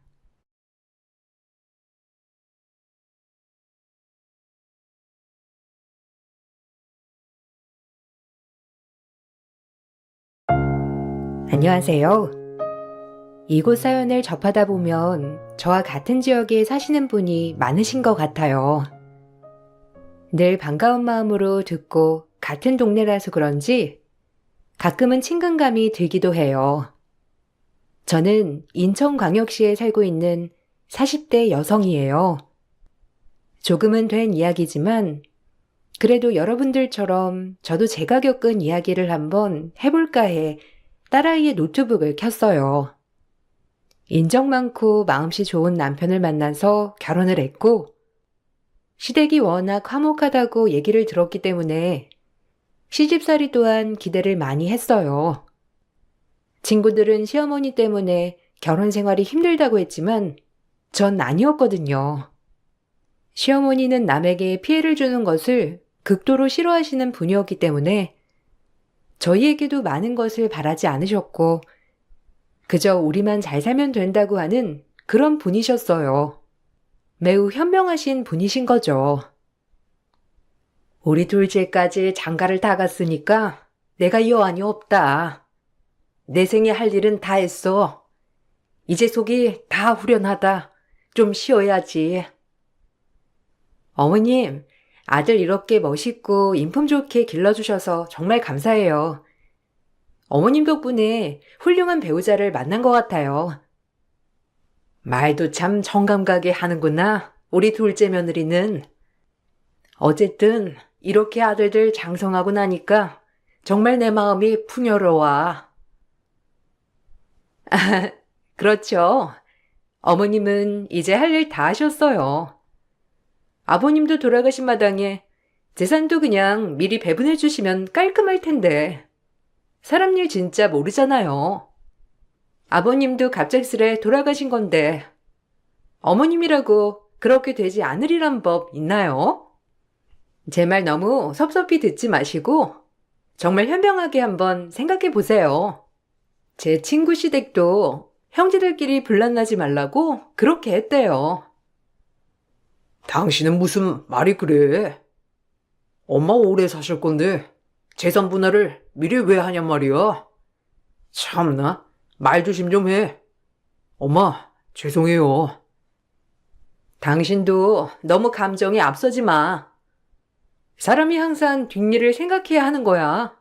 안녕하세요. 이곳 사연을 접하다 보면 저와 같은 지역에 사시는 분이 많으신 것 같아요. 늘 반가운 마음으로 듣고 같은 동네라서 그런지 가끔은 친근감이 들기도 해요. 저는 인천광역시에 살고 있는 40대 여성이에요. 조금은 된 이야기지만 그래도 여러분들처럼 저도 제가 겪은 이야기를 한번 해볼까 해 딸아이의 노트북을 켰어요. 인정 많고 마음씨 좋은 남편을 만나서 결혼을 했고 시댁이 워낙 화목하다고 얘기를 들었기 때문에 시집살이 또한 기대를 많이 했어요. 친구들은 시어머니 때문에 결혼 생활이 힘들다고 했지만 전 아니었거든요. 시어머니는 남에게 피해를 주는 것을 극도로 싫어하시는 분이었기 때문에 저희에게도 많은 것을 바라지 않으셨고 그저 우리만 잘 살면 된다고 하는 그런 분이셨어요. 매우 현명하신 분이신 거죠. 우리 둘째까지 장가를 다 갔으니까 내가 여한이 없다. 내 생에 할 일은 다 했어. 이제 속이 다 후련하다. 좀 쉬어야지. 어머님, 아들 이렇게 멋있고 인품 좋게 길러주셔서 정말 감사해요. 어머님 덕분에 훌륭한 배우자를 만난 것 같아요. 말도 참 정감가게 하는구나, 우리 둘째 며느리는. 어쨌든 이렇게 아들들 장성하고 나니까 정말 내 마음이 풍요로워. 그렇죠. 어머님은 이제 할 일 다 하셨어요. 아버님도 돌아가신 마당에 재산도 그냥 미리 배분해 주시면 깔끔할 텐데. 사람 일 진짜 모르잖아요. 아버님도 갑작스레 돌아가신 건데 어머님이라고 그렇게 되지 않으리란 법 있나요? 제 말 너무 섭섭히 듣지 마시고 정말 현명하게 한번 생각해 보세요. 제 친구 시댁도 형제들끼리 분란나지 말라고 그렇게 했대요. 당신은 무슨 말이 그래? 엄마 오래 사실 건데 재산 분할을 미리 왜 하냔 말이야. 참나, 말 조심 좀 해. 엄마, 죄송해요. 당신도 너무 감정에 앞서지 마. 사람이 항상 뒷일을 생각해야 하는 거야.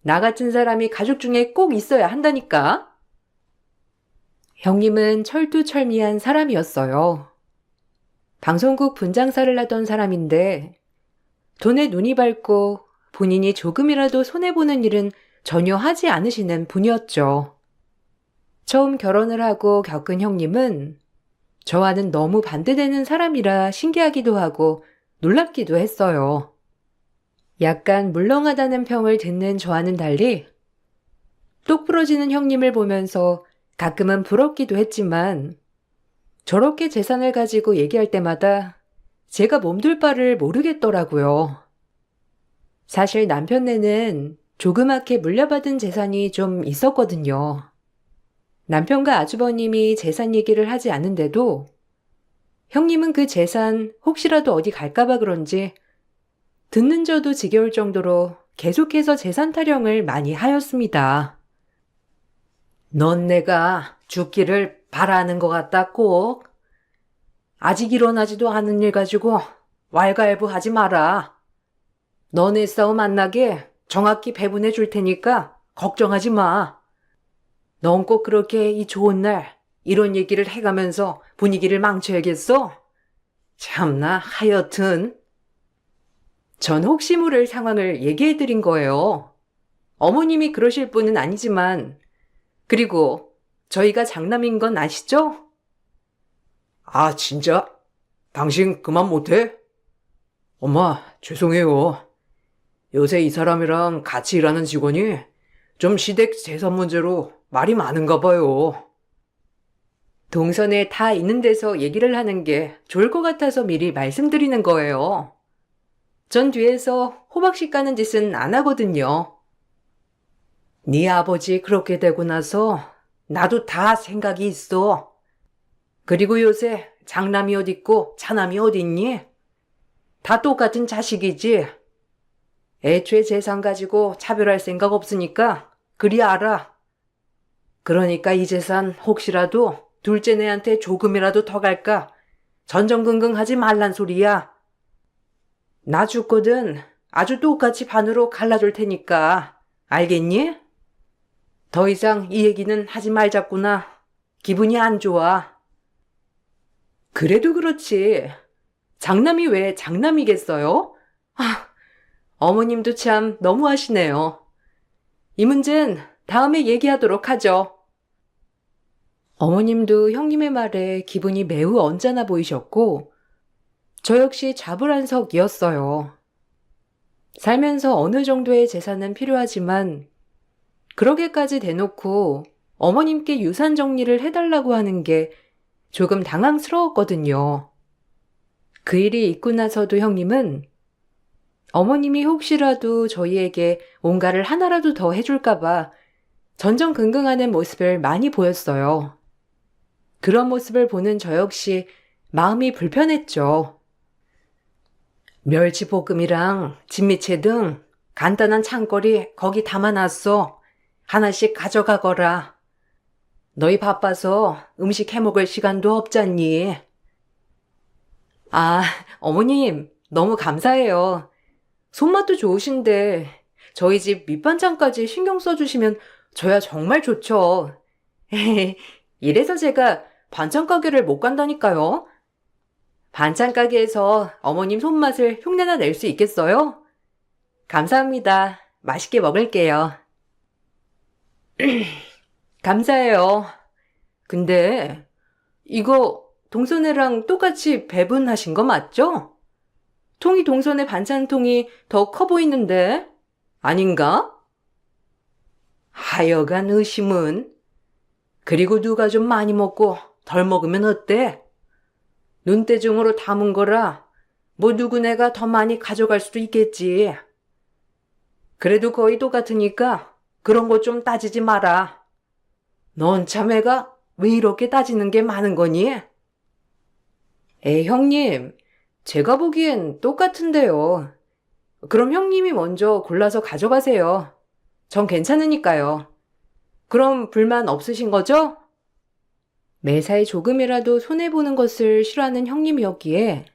나 같은 사람이 가족 중에 꼭 있어야 한다니까. 형님은 철두철미한 사람이었어요. 방송국 분장사를 하던 사람인데 돈에 눈이 밝고 본인이 조금이라도 손해보는 일은 전혀 하지 않으시는 분이었죠. 처음 결혼을 하고 겪은 형님은 저와는 너무 반대되는 사람이라 신기하기도 하고 놀랍기도 했어요. 약간 물렁하다는 평을 듣는 저와는 달리 똑 부러지는 형님을 보면서 가끔은 부럽기도 했지만 저렇게 재산을 가지고 얘기할 때마다 제가 몸둘 바를 모르겠더라고요. 사실 남편네는 조그맣게 물려받은 재산이 좀 있었거든요. 남편과 아주버님이 재산 얘기를 하지 않는데도 형님은 그 재산 혹시라도 어디 갈까봐 그런지 듣는 저도 지겨울 정도로 계속해서 재산 타령을 많이 하였습니다. 넌 내가 죽기를 바라는 것 같다 꼭. 아직 일어나지도 않은 일 가지고 왈가왈부하지 마라. 너네 싸움 안 나게 정확히 배분해 줄 테니까 걱정하지 마. 넌 꼭 그렇게 이 좋은 날 이런 얘기를 해가면서 분위기를 망쳐야겠어? 참나 하여튼. 전 혹시 모를 상황을 얘기해 드린 거예요. 어머님이 그러실 분은 아니지만 그리고 저희가 장남인 건 아시죠? 아, 진짜? 당신 그만 못해? 엄마, 죄송해요. 요새 이 사람이랑 같이 일하는 직원이 좀 시댁 재산 문제로 말이 많은가 봐요. 동선에 다 있는 데서 얘기를 하는 게 좋을 것 같아서 미리 말씀드리는 거예요. 전 뒤에서 호박씨 까는 짓은 안 하거든요. 네 아버지 그렇게 되고 나서 나도 다 생각이 있어. 그리고 요새 장남이 어딨고 차남이 어딨니? 다 똑같은 자식이지. 애초에 재산 가지고 차별할 생각 없으니까 그리 알아. 그러니까 이 재산 혹시라도 둘째 내한테 조금이라도 더 갈까 전전긍긍하지 말란 소리야. 나 죽거든 아주 똑같이 반으로 갈라줄 테니까 알겠니? 더 이상 이 얘기는 하지 말자꾸나. 기분이 안 좋아. 그래도 그렇지. 장남이 왜 장남이겠어요? 아, 어머님도 참 너무하시네요. 이 문제는 다음에 얘기하도록 하죠. 어머님도 형님의 말에 기분이 매우 언짢아 보이셨고 저 역시 자불안석이었어요. 살면서 어느 정도의 재산은 필요하지만 그러게까지 대놓고 어머님께 유산 정리를 해달라고 하는 게 조금 당황스러웠거든요. 그 일이 있고 나서도 형님은 어머님이 혹시라도 저희에게 뭔가를 하나라도 더 해줄까봐 전전긍긍하는 모습을 많이 보였어요. 그런 모습을 보는 저 역시 마음이 불편했죠. 멸치볶음이랑 진미채 등 간단한 찬거리 거기 담아놨어. 하나씩 가져가거라. 너희 바빠서 음식 해먹을 시간도 없잖니. 아, 어머님 너무 감사해요. 손맛도 좋으신데 저희 집 밑반찬까지 신경 써주시면 저야 정말 좋죠. 이래서 제가 반찬 가게를 못 간다니까요. 반찬 가게에서 어머님 손맛을 흉내나 낼 수 있겠어요? 감사합니다. 맛있게 먹을게요. 감사해요. 근데 이거 동선애랑 똑같이 배분하신 거 맞죠? 통이 동선애 반찬통이 더 커 보이는데 아닌가? 하여간 의심은. 그리고 누가 좀 많이 먹고 덜 먹으면 어때? 눈대중으로 담은 거라 뭐 누구네가 더 많이 가져갈 수도 있겠지. 그래도 거의 똑같으니까 그런 거 좀 따지지 마라. 넌 참 애가 왜 이렇게 따지는 게 많은 거니? 형님, 제가 보기엔 똑같은데요. 그럼 형님이 먼저 골라서 가져가세요. 전 괜찮으니까요. 그럼 불만 없으신 거죠? 매사에 조금이라도 손해보는 것을 싫어하는 형님이었기에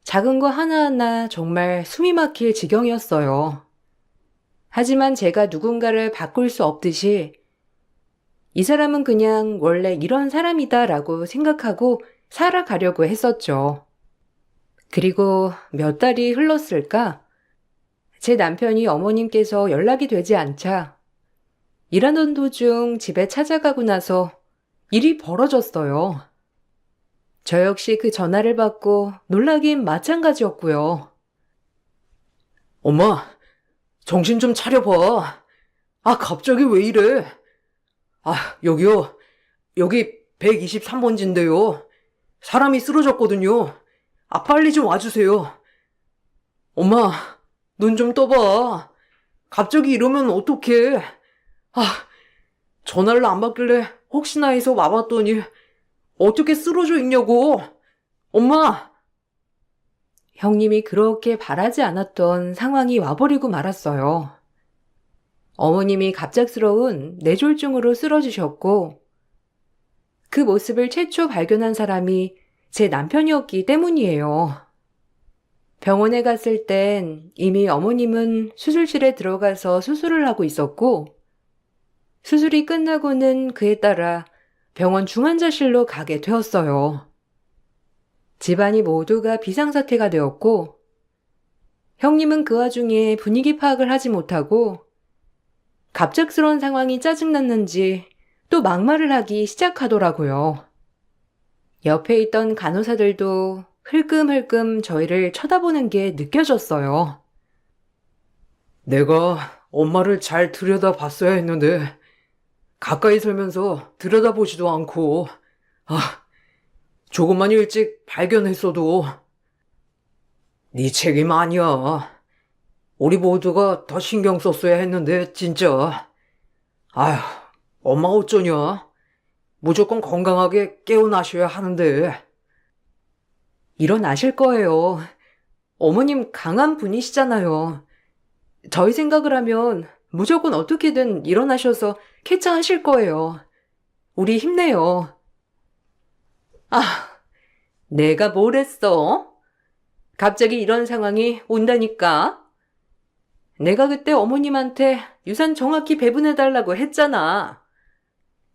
작은 거 하나하나 정말 숨이 막힐 지경이었어요. 하지만 제가 누군가를 바꿀 수 없듯이 이 사람은 그냥 원래 이런 사람이다 라고 생각하고 살아가려고 했었죠. 그리고 몇 달이 흘렀을까? 제 남편이 어머님께서 연락이 되지 않자 일하던 도중 집에 찾아가고 나서 일이 벌어졌어요. 저 역시 그 전화를 받고 놀라긴 마찬가지였고요. 엄마, 정신 좀 차려봐. 아, 갑자기 왜 이래? 아, 여기요. 여기 123번지인데요. 사람이 쓰러졌거든요. 아, 빨리 좀 와주세요. 엄마, 눈 좀 떠봐. 갑자기 이러면 어떡해. 아, 전화를 안 받길래 혹시나 해서 와봤더니 어떻게 쓰러져 있냐고. 엄마! 형님이 그렇게 바라지 않았던 상황이 와버리고 말았어요. 어머님이 갑작스러운 뇌졸중으로 쓰러지셨고 그 모습을 최초 발견한 사람이 제 남편이었기 때문이에요. 병원에 갔을 땐 이미 어머님은 수술실에 들어가서 수술을 하고 있었고 수술이 끝나고는 그에 따라 병원 중환자실로 가게 되었어요. 집안이 모두가 비상사태가 되었고 형님은 그 와중에 분위기 파악을 하지 못하고 갑작스러운 상황이 짜증났는지 또 막말을 하기 시작하더라고요. 옆에 있던 간호사들도 흘끔흘끔 저희를 쳐다보는 게 느껴졌어요. 내가 엄마를 잘 들여다봤어야 했는데 가까이 서면서 들여다보지도 않고 조금만 일찍 발견했어도 네 책임 아니야. 우리 모두가 더 신경 썼어야 했는데 진짜. 아휴, 엄마 어쩌냐. 무조건 건강하게 깨어나셔야 하는데. 일어나실 거예요. 어머님 강한 분이시잖아요. 저희 생각을 하면 무조건 어떻게든 일어나셔서 쾌차하실 거예요. 우리 힘내요. 아, 내가 뭘 했어? 갑자기 이런 상황이 온다니까? 내가 그때 어머님한테 유산 정확히 배분해달라고 했잖아.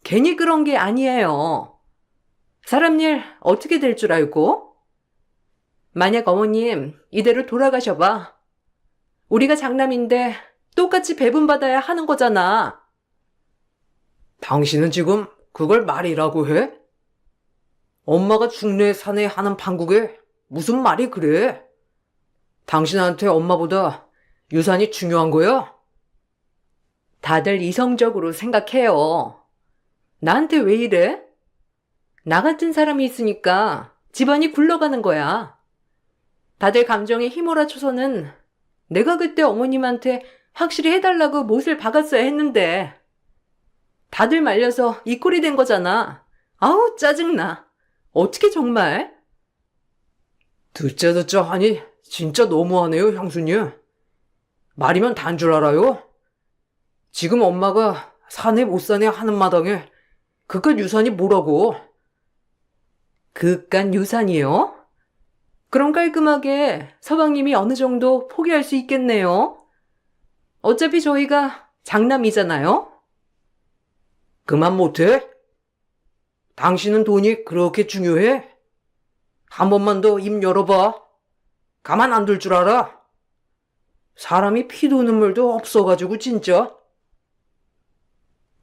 괜히 그런 게 아니에요. 사람 일 어떻게 될 줄 알고? 만약 어머님 이대로 돌아가셔봐. 우리가 장남인데 똑같이 배분받아야 하는 거잖아. 당신은 지금 그걸 말이라고 해? 엄마가 중내 사내 하는 판국에 무슨 말이 그래? 당신한테 엄마보다 유산이 중요한 거야? 다들 이성적으로 생각해요. 나한테 왜 이래? 나 같은 사람이 있으니까 집안이 굴러가는 거야. 다들 감정에 휘몰아쳐서는 내가 그때 어머님한테 확실히 해달라고 못을 박았어야 했는데 다들 말려서 이 꼴이 된 거잖아. 아우 짜증나. 어떻게 정말? 듣자 하니 진짜 너무하네요, 형수님. 말이면 단 줄 알아요? 지금 엄마가 사내 못 사내 하는 마당에 그깟 유산이 뭐라고? 그깟 유산이요? 그럼 깔끔하게 서방님이 어느 정도 포기할 수 있겠네요. 어차피 저희가 장남이잖아요. 그만 못해? 당신은 돈이 그렇게 중요해? 한 번만 더 입 열어봐. 가만 안 둘 줄 알아? 사람이 피도 눈물도 없어가지고 진짜.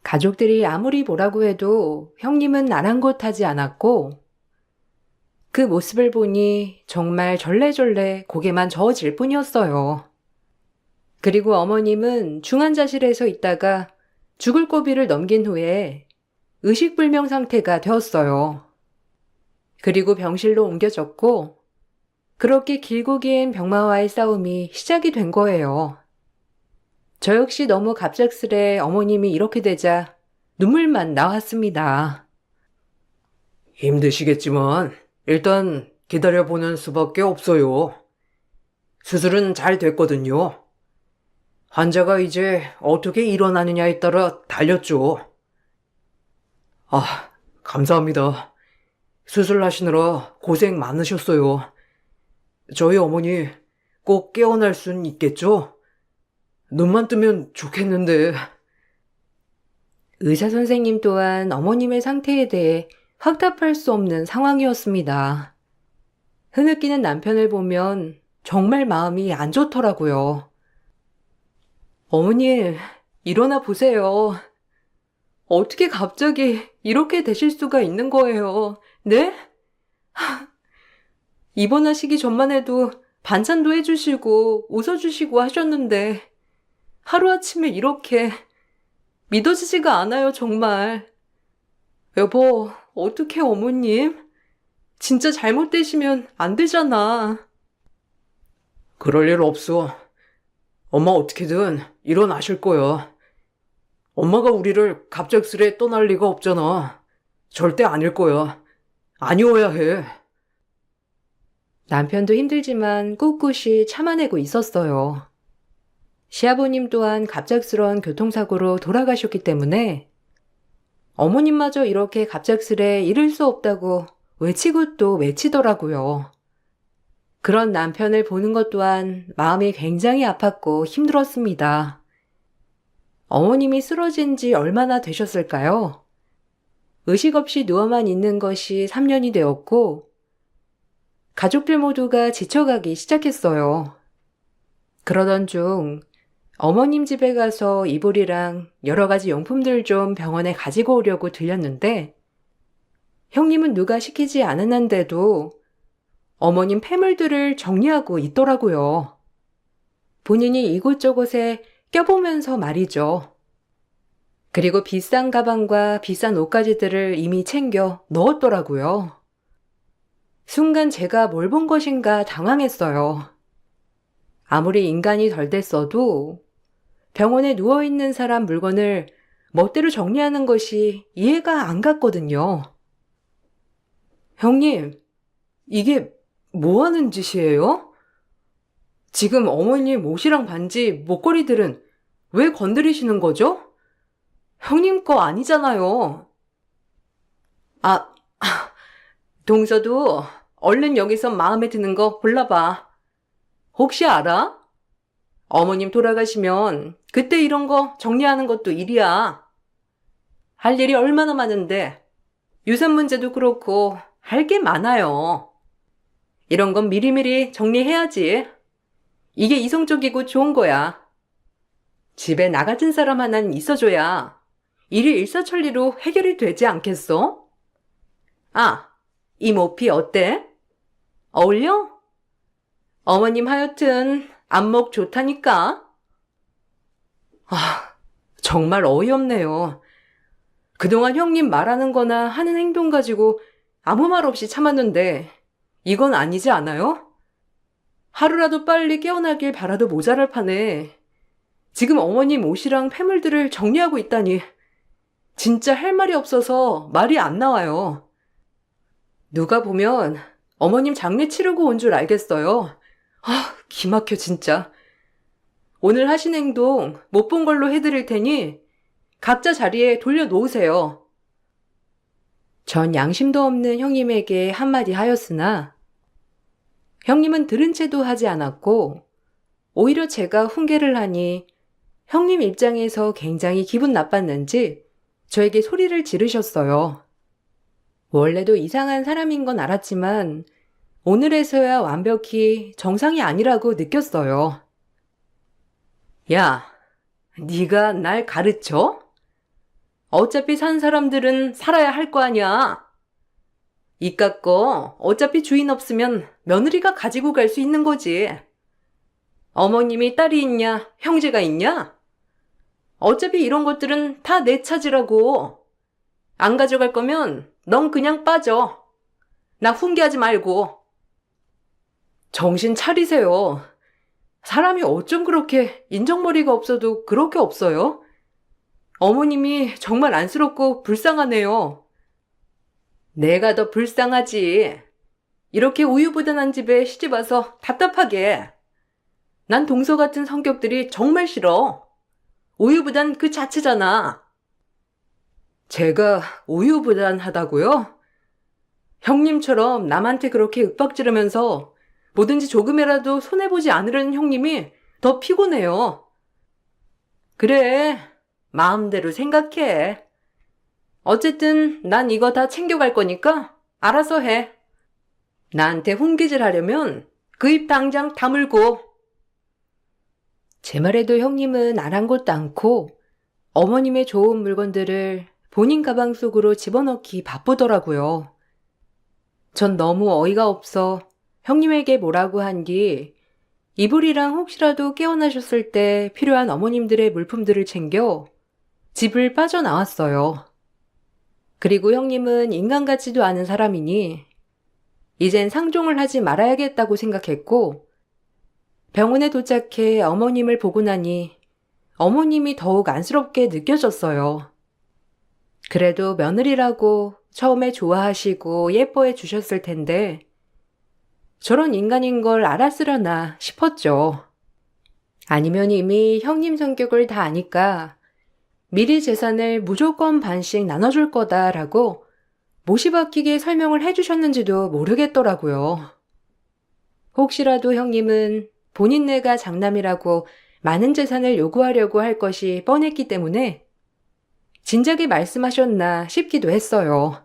가족들이 아무리 뭐라고 해도 형님은 아랑곳하지 않았고 그 모습을 보니 정말 절레절레 고개만 저어질 뿐이었어요. 그리고 어머님은 중환자실에서 있다가 죽을 고비를 넘긴 후에 의식불명 상태가 되었어요. 그리고 병실로 옮겨졌고 그렇게 길고 긴 병마와의 싸움이 시작이 된 거예요. 저 역시 너무 갑작스레 어머님이 이렇게 되자 눈물만 나왔습니다. 힘드시겠지만 일단 기다려보는 수밖에 없어요. 수술은 잘 됐거든요. 환자가 이제 어떻게 일어나느냐에 따라 달렸죠. 아, 감사합니다. 수술하시느라 고생 많으셨어요. 저희 어머니 꼭 깨어날 순 있겠죠? 눈만 뜨면 좋겠는데. 의사 선생님 또한 어머님의 상태에 대해 확답할 수 없는 상황이었습니다. 흐느끼는 남편을 보면 정말 마음이 안 좋더라고요. 어머니, 일어나 보세요. 어떻게 갑자기 이렇게 되실 수가 있는 거예요? 네? 입원하시기 전만 해도 반찬도 해주시고 웃어주시고 하셨는데 하루아침에 이렇게 믿어지지가 않아요, 정말. 여보, 어떡해, 어머님? 진짜 잘못되시면 안 되잖아. 그럴 일 없어. 엄마 어떻게든 일어나실 거야. 엄마가 우리를 갑작스레 떠날 리가 없잖아. 절대 아닐 거야. 아니어야 해. 남편도 힘들지만 꿋꿋이 참아내고 있었어요. 시아버님 또한 갑작스러운 교통사고로 돌아가셨기 때문에 어머님마저 이렇게 갑작스레 이를 수 없다고 외치고 또 외치더라고요. 그런 남편을 보는 것 또한 마음이 굉장히 아팠고 힘들었습니다. 어머님이 쓰러진 지 얼마나 되셨을까요? 의식 없이 누워만 있는 것이 3년이 되었고 가족들 모두가 지쳐가기 시작했어요. 그러던 중 어머님 집에 가서 이불이랑 여러 가지 용품들 좀 병원에 가지고 오려고 들렸는데 형님은 누가 시키지 않은 한데도 어머님 폐물들을 정리하고 있더라고요. 본인이 이곳저곳에 껴보면서 말이죠. 그리고 비싼 가방과 비싼 옷가지들을 이미 챙겨 넣었더라고요. 순간 제가 뭘 본 것인가 당황했어요. 아무리 인간이 덜 됐어도 병원에 누워있는 사람 물건을 멋대로 정리하는 것이 이해가 안 갔거든요. 형님, 이게 뭐 하는 짓이에요? 지금 어머님 옷이랑 반지, 목걸이들은 왜 건드리시는 거죠? 형님 거 아니잖아요. 동서도 얼른 여기서 마음에 드는 거 골라봐. 혹시 알아? 어머님 돌아가시면 그때 이런 거 정리하는 것도 일이야. 할 일이 얼마나 많은데 유산 문제도 그렇고 할 게 많아요. 이런 건 미리미리 정리해야지. 이게 이성적이고 좋은 거야. 집에 나 같은 사람 하나는 있어줘야 일이 일사천리로 해결이 되지 않겠어? 이 모피 어때? 어울려? 어머님 하여튼 안목 좋다니까. 정말 어이없네요. 그동안 형님 말하는 거나 하는 행동 가지고 아무 말 없이 참았는데 이건 아니지 않아요? 하루라도 빨리 깨어나길 바라도 모자랄 판에 지금 어머님 옷이랑 폐물들을 정리하고 있다니 진짜 할 말이 없어서 말이 안 나와요. 누가 보면 어머님 장례 치르고 온 줄 알겠어요. 기막혀 진짜. 오늘 하신 행동 못 본 걸로 해드릴 테니 각자 자리에 돌려놓으세요. 전 양심도 없는 형님에게 한마디 하였으나 형님은 들은 채도 하지 않았고 오히려 제가 훈계를 하니 형님 입장에서 굉장히 기분 나빴는지 저에게 소리를 지르셨어요. 원래도 이상한 사람인 건 알았지만 오늘에서야 완벽히 정상이 아니라고 느꼈어요. 야, 네가 날 가르쳐? 어차피 산 사람들은 살아야 할 거 아니야. 이깟 거 어차피 주인 없으면 며느리가 가지고 갈 수 있는 거지. 어머님이 딸이 있냐, 형제가 있냐? 어차피 이런 것들은 다 내 차지라고. 안 가져갈 거면 넌 그냥 빠져. 나 훈계하지 말고. 정신 차리세요. 사람이 어쩜 그렇게 인정머리가 없어도 그렇게 없어요? 어머님이 정말 안쓰럽고 불쌍하네요. 내가 더 불쌍하지. 이렇게 우유부단한 집에 시집와서 답답하게. 난 동서 같은 성격들이 정말 싫어. 우유부단 그 자체잖아. 제가 우유부단하다고요? 형님처럼 남한테 그렇게 윽박지르면서 뭐든지 조금이라도 손해보지 않으려는 형님이 더 피곤해요. 그래, 마음대로 생각해. 어쨌든 난 이거 다 챙겨갈 거니까 알아서 해. 나한테 혼기질 하려면 그 입 당장 다물고. 제 말에도 형님은 아랑곳도 않고 어머님의 좋은 물건들을 본인 가방 속으로 집어넣기 바쁘더라고요. 전 너무 어이가 없어 형님에게 뭐라고 한 뒤 이불이랑 혹시라도 깨어나셨을 때 필요한 어머님들의 물품들을 챙겨 집을 빠져나왔어요. 그리고 형님은 인간 같지도 않은 사람이니 이젠 상종을 하지 말아야겠다고 생각했고 병원에 도착해 어머님을 보고 나니 어머님이 더욱 안쓰럽게 느껴졌어요. 그래도 며느리라고 처음에 좋아하시고 예뻐해 주셨을 텐데 저런 인간인 걸 알았으려나 싶었죠. 아니면 이미 형님 성격을 다 아니까 미리 재산을 무조건 반씩 나눠줄 거다라고 못이 박히게 설명을 해주셨는지도 모르겠더라고요. 혹시라도 형님은 본인네가 장남이라고 많은 재산을 요구하려고 할 것이 뻔했기 때문에 진작에 말씀하셨나 싶기도 했어요.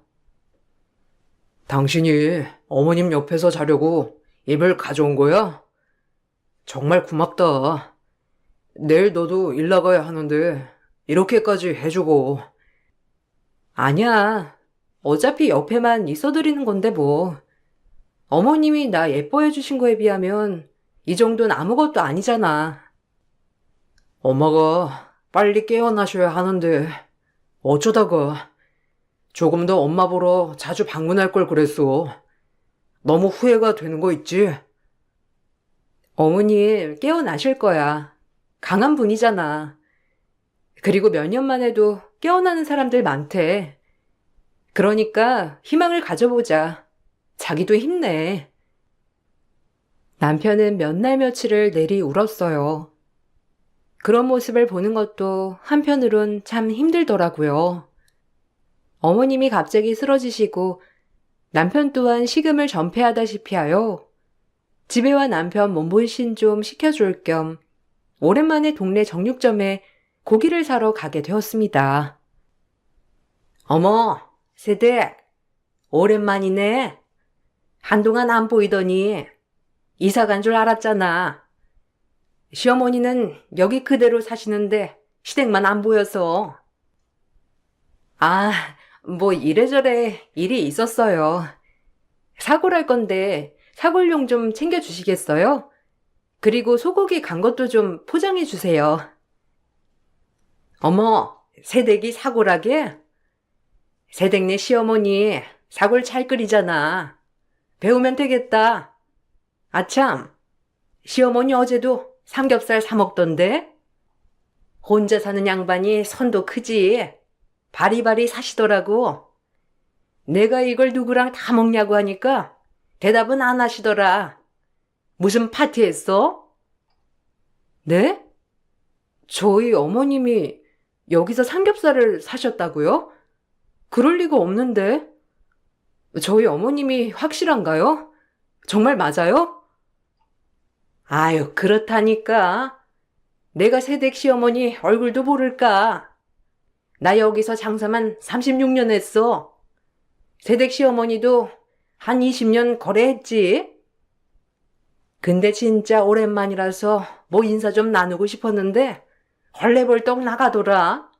당신이 어머님 옆에서 자려고 이불 가져온 거야? 정말 고맙다. 내일 너도 일 나가야 하는데 이렇게까지 해주고. 아니야. 어차피 옆에만 있어드리는 건데 뭐. 어머님이 나 예뻐해 주신 거에 비하면 이 정도는 아무것도 아니잖아. 엄마가 빨리 깨어나셔야 하는데 어쩌다가 조금 더 엄마 보러 자주 방문할 걸 그랬어. 너무 후회가 되는 거 있지? 어머님 깨어나실 거야. 강한 분이잖아. 그리고 몇 년만 해도 깨어나는 사람들 많대. 그러니까 희망을 가져보자. 자기도 힘내. 남편은 몇 날 며칠을 내리 울었어요. 그런 모습을 보는 것도 한편으론 참 힘들더라고요. 어머님이 갑자기 쓰러지시고 남편 또한 식음을 전폐하다시피 하여 집에와 남편 몸보신 좀 시켜줄 겸 오랜만에 동네 정육점에 고기를 사러 가게 되었습니다. 어머, 세댁, 오랜만이네. 한동안 안 보이더니 이사 간 줄 알았잖아. 시어머니는 여기 그대로 사시는데 시댁만 안 보여서. 아, 뭐 이래저래 일이 있었어요. 사골할 건데 사골용 좀 챙겨주시겠어요? 그리고 소고기 간 것도 좀 포장해 주세요. 어머, 새댁이 사골하게? 새댁네 시어머니 사골 잘 끓이잖아. 배우면 되겠다. 아참, 시어머니 어제도 삼겹살 사 먹던데? 혼자 사는 양반이 손도 크지. 바리바리 사시더라고. 내가 이걸 누구랑 다 먹냐고 하니까 대답은 안 하시더라. 무슨 파티 했어? 네? 저희 어머님이 여기서 삼겹살을 사셨다고요? 그럴 리가 없는데. 저희 어머님이 확실한가요? 정말 맞아요? 아유, 그렇다니까. 내가 새댁 시어머니 얼굴도 모를까. 나 여기서 장사만 36년 했어. 새댁 시어머니도 한 20년 거래했지. 근데 진짜 오랜만이라서 뭐 인사 좀 나누고 싶었는데 헐레벌떡 나가더라.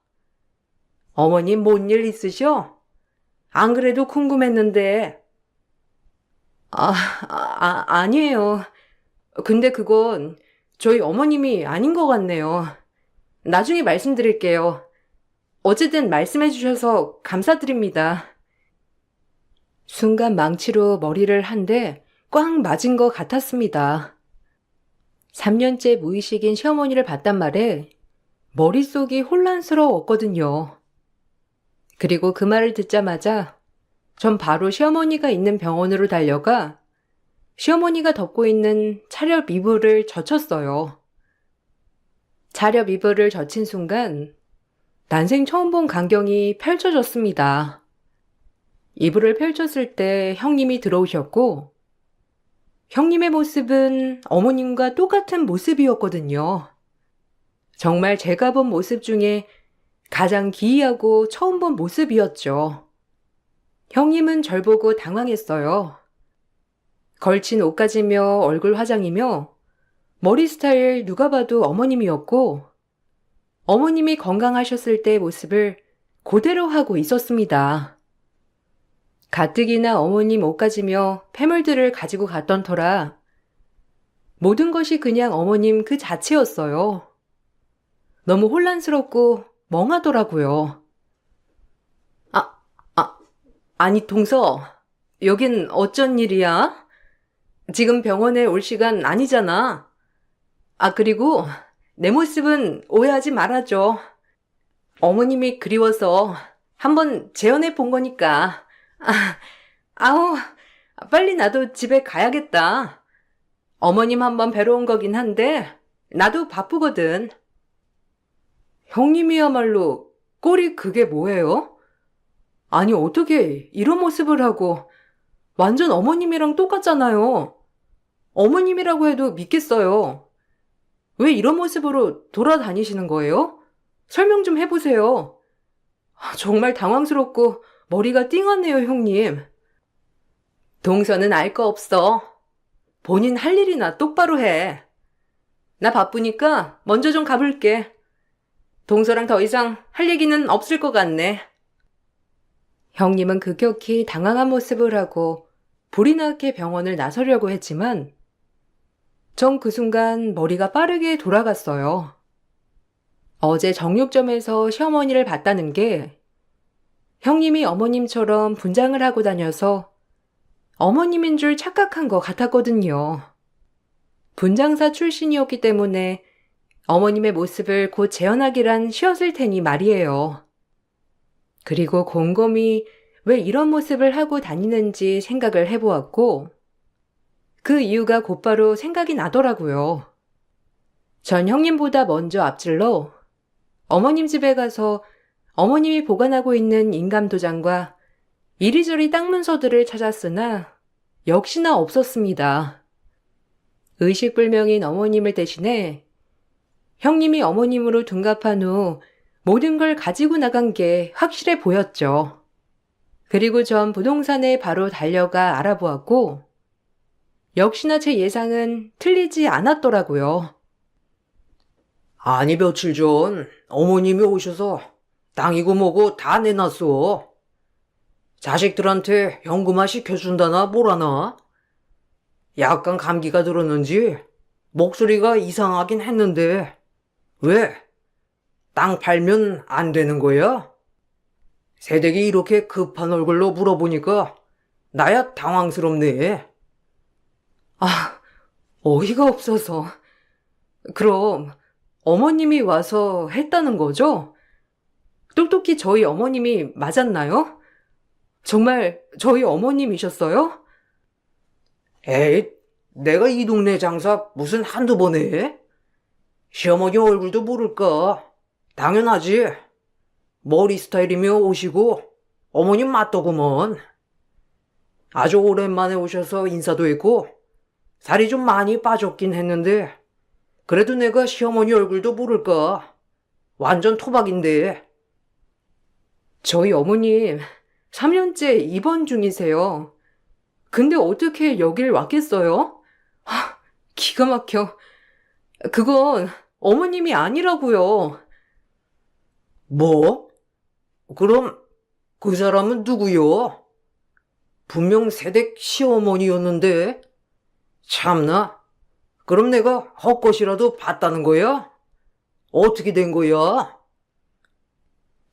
어머님 뭔 일 있으셔? 안 그래도 궁금했는데. 아니에요. 근데 그건 저희 어머님이 아닌 것 같네요. 나중에 말씀드릴게요. 어쨌든 말씀해 주셔서 감사드립니다. 순간 망치로 머리를 한 대 꽝 맞은 것 같았습니다. 3년째 무의식인 시어머니를 봤단 말에 머릿속이 혼란스러웠거든요. 그리고 그 말을 듣자마자 전 바로 시어머니가 있는 병원으로 달려가 시어머니가 덮고 있는 차렵 이불을 젖혔어요. 차렵 이불을 젖힌 순간 난생 처음 본 광경이 펼쳐졌습니다. 이불을 펼쳤을 때 형님이 들어오셨고 형님의 모습은 어머님과 똑같은 모습이었거든요. 정말 제가 본 모습 중에 가장 기이하고 처음 본 모습이었죠. 형님은 절 보고 당황했어요. 걸친 옷가지며 얼굴 화장이며 머리 스타일 누가 봐도 어머님이었고 어머님이 건강하셨을 때의 모습을 그대로 하고 있었습니다. 가뜩이나 어머님 옷가지며 폐물들을 가지고 갔던 터라 모든 것이 그냥 어머님 그 자체였어요. 너무 혼란스럽고 멍하더라고요. 아니 동서, 여긴 어쩐 일이야? 지금 병원에 올 시간 아니잖아. 그리고 내 모습은 오해하지 말아줘. 어머님이 그리워서 한번 재연해 본 거니까. 아우, 빨리 나도 집에 가야겠다. 어머님 한번 뵈러 온 거긴 한데 나도 바쁘거든. 형님이야말로 꼴이 그게 뭐예요? 아니 어떻게 이런 모습을 하고 완전 어머님이랑 똑같잖아요. 어머님이라고 해도 믿겠어요. 왜 이런 모습으로 돌아다니시는 거예요? 설명 좀 해보세요. 정말 당황스럽고 머리가 띵하네요, 형님. 동서는 알 거 없어. 본인 할 일이나 똑바로 해. 나 바쁘니까 먼저 좀 가볼게. 동서랑 더 이상 할 얘기는 없을 것 같네. 형님은 급격히 당황한 모습을 하고 불이 나게 병원을 나서려고 했지만 전 그 순간 머리가 빠르게 돌아갔어요. 어제 정육점에서 시어머니를 봤다는 게 형님이 어머님처럼 분장을 하고 다녀서 어머님인 줄 착각한 것 같았거든요. 분장사 출신이었기 때문에 어머님의 모습을 곧 재현하기란 쉬웠을 테니 말이에요. 그리고 곰곰이 왜 이런 모습을 하고 다니는지 생각을 해보았고 그 이유가 곧바로 생각이 나더라고요. 전 형님보다 먼저 앞질러 어머님 집에 가서 어머님이 보관하고 있는 인감도장과 이리저리 땅 문서들을 찾았으나 역시나 없었습니다. 의식불명인 어머님을 대신해 형님이 어머님으로 둔갑한 후 모든 걸 가지고 나간 게 확실해 보였죠. 그리고 전 부동산에 바로 달려가 알아보았고 역시나 제 예상은 틀리지 않았더라고요. 아니 며칠 전 어머님이 오셔서 땅이고 뭐고 다 내놨어. 자식들한테 연금화 시켜준다나 뭐라나. 약간 감기가 들었는지 목소리가 이상하긴 했는데 왜? 땅 팔면 안 되는 거야? 새댁이 이렇게 급한 얼굴로 물어보니까 나야 당황스럽네. 어이가 없어서. 그럼 어머님이 와서 했다는 거죠? 똑똑히 저희 어머님이 맞았나요? 정말 저희 어머님이셨어요? 에이, 내가 이 동네 장사 무슨 한두 번 해? 시어머니 얼굴도 모를까? 당연하지. 머리 스타일이며 오시고 어머님 맞더구먼. 아주 오랜만에 오셔서 인사도 했고 살이 좀 많이 빠졌긴 했는데 그래도 내가 시어머니 얼굴도 모를까? 완전 토박인데. 저희 어머님 3년째 입원 중이세요. 근데 어떻게 여길 왔겠어요? 기가 막혀. 그건 어머님이 아니라고요. 뭐? 그럼 그 사람은 누구요? 분명 새댁 시어머니였는데. 참나. 그럼 내가 헛것이라도 봤다는 거야? 어떻게 된 거야?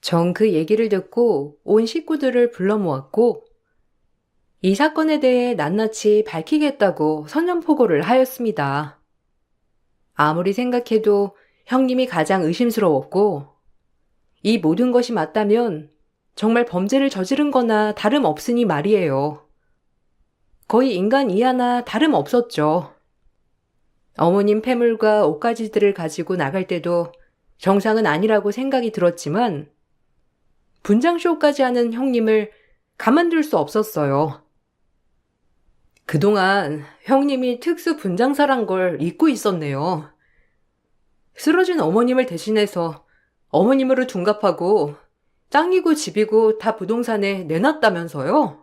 전 그 얘기를 듣고 온 식구들을 불러 모았고 이 사건에 대해 낱낱이 밝히겠다고 선전포고를 하였습니다. 아무리 생각해도 형님이 가장 의심스러웠고 이 모든 것이 맞다면 정말 범죄를 저지른 거나 다름없으니 말이에요. 거의 인간 이하나 다름없었죠. 어머님 폐물과 옷가지들을 가지고 나갈 때도 정상은 아니라고 생각이 들었지만 분장쇼까지 하는 형님을 가만둘 수 없었어요. 그동안 형님이 특수 분장사란 걸 잊고 있었네요. 쓰러진 어머님을 대신해서 어머님으로 둔갑하고 땅이고 집이고 다 부동산에 내놨다면서요?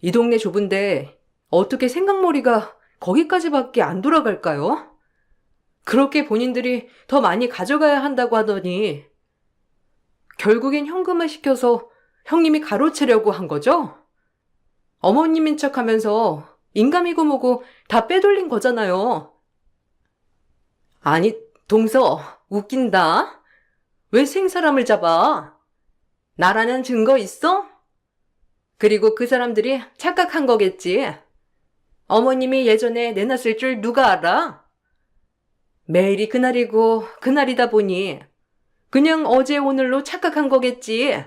이 동네 좁은데 어떻게 생각머리가 거기까지밖에 안 돌아갈까요? 그렇게 본인들이 더 많이 가져가야 한다고 하더니 결국엔 현금화 시켜서 형님이 가로채려고 한 거죠? 어머님인 척하면서 인감이고 뭐고 다 빼돌린 거잖아요. 아니, 동서, 웃긴다. 왜 생사람을 잡아? 나라는 증거 있어? 그리고 그 사람들이 착각한 거겠지. 어머님이 예전에 내놨을 줄 누가 알아? 매일이 그날이고 그날이다 보니 그냥 어제 오늘로 착각한 거겠지.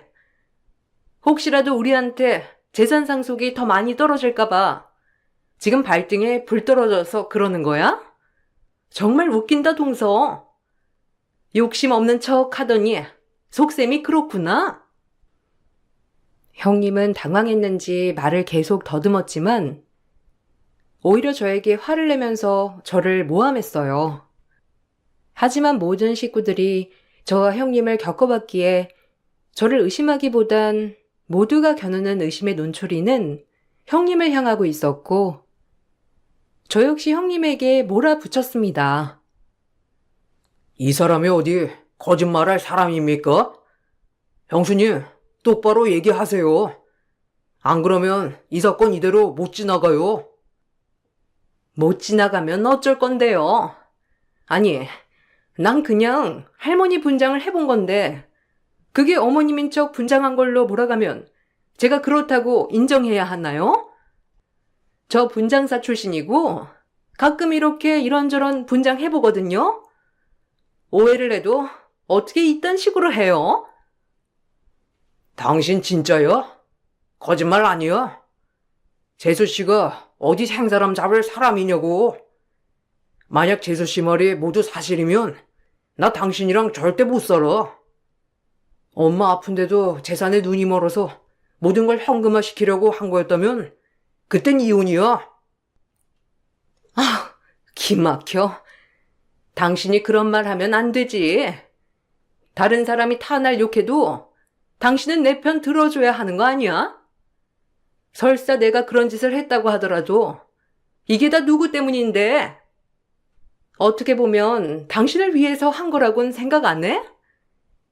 혹시라도 우리한테 재산 상속이 더 많이 떨어질까봐 지금 발등에 불 떨어져서 그러는 거야? 정말 웃긴다, 동서. 욕심 없는 척 하더니 속셈이 그렇구나. 형님은 당황했는지 말을 계속 더듬었지만 오히려 저에게 화를 내면서 저를 모함했어요. 하지만 모든 식구들이 저와 형님을 겪어봤기에 저를 의심하기보단 모두가 겨누는 의심의 논초리는 형님을 향하고 있었고 저 역시 형님에게 몰아붙였습니다. 이 사람이 어디 거짓말할 사람입니까? 형수님, 똑바로 얘기하세요. 안 그러면 이 사건 이대로 못 지나가요. 못 지나가면 어쩔 건데요. 아니, 난 그냥 할머니 분장을 해본 건데 그게 어머님인 척 분장한 걸로 몰아가면 제가 그렇다고 인정해야 하나요? 저 분장사 출신이고 가끔 이렇게 이런저런 분장해보거든요. 오해를 해도 어떻게 이딴 식으로 해요? 당신 진짜야? 거짓말 아니야? 재수씨가 어디 생사람 잡을 사람이냐고. 만약 재수씨 말이 모두 사실이면 나 당신이랑 절대 못 살아. 엄마 아픈데도 재산에 눈이 멀어서 모든 걸 현금화 시키려고 한 거였다면 그땐 이혼이야. 아, 기막혀. 당신이 그런 말 하면 안 되지. 다른 사람이 타날 욕해도 당신은 내 편 들어줘야 하는 거 아니야? 설사 내가 그런 짓을 했다고 하더라도 이게 다 누구 때문인데? 어떻게 보면 당신을 위해서 한 거라고는 생각 안 해?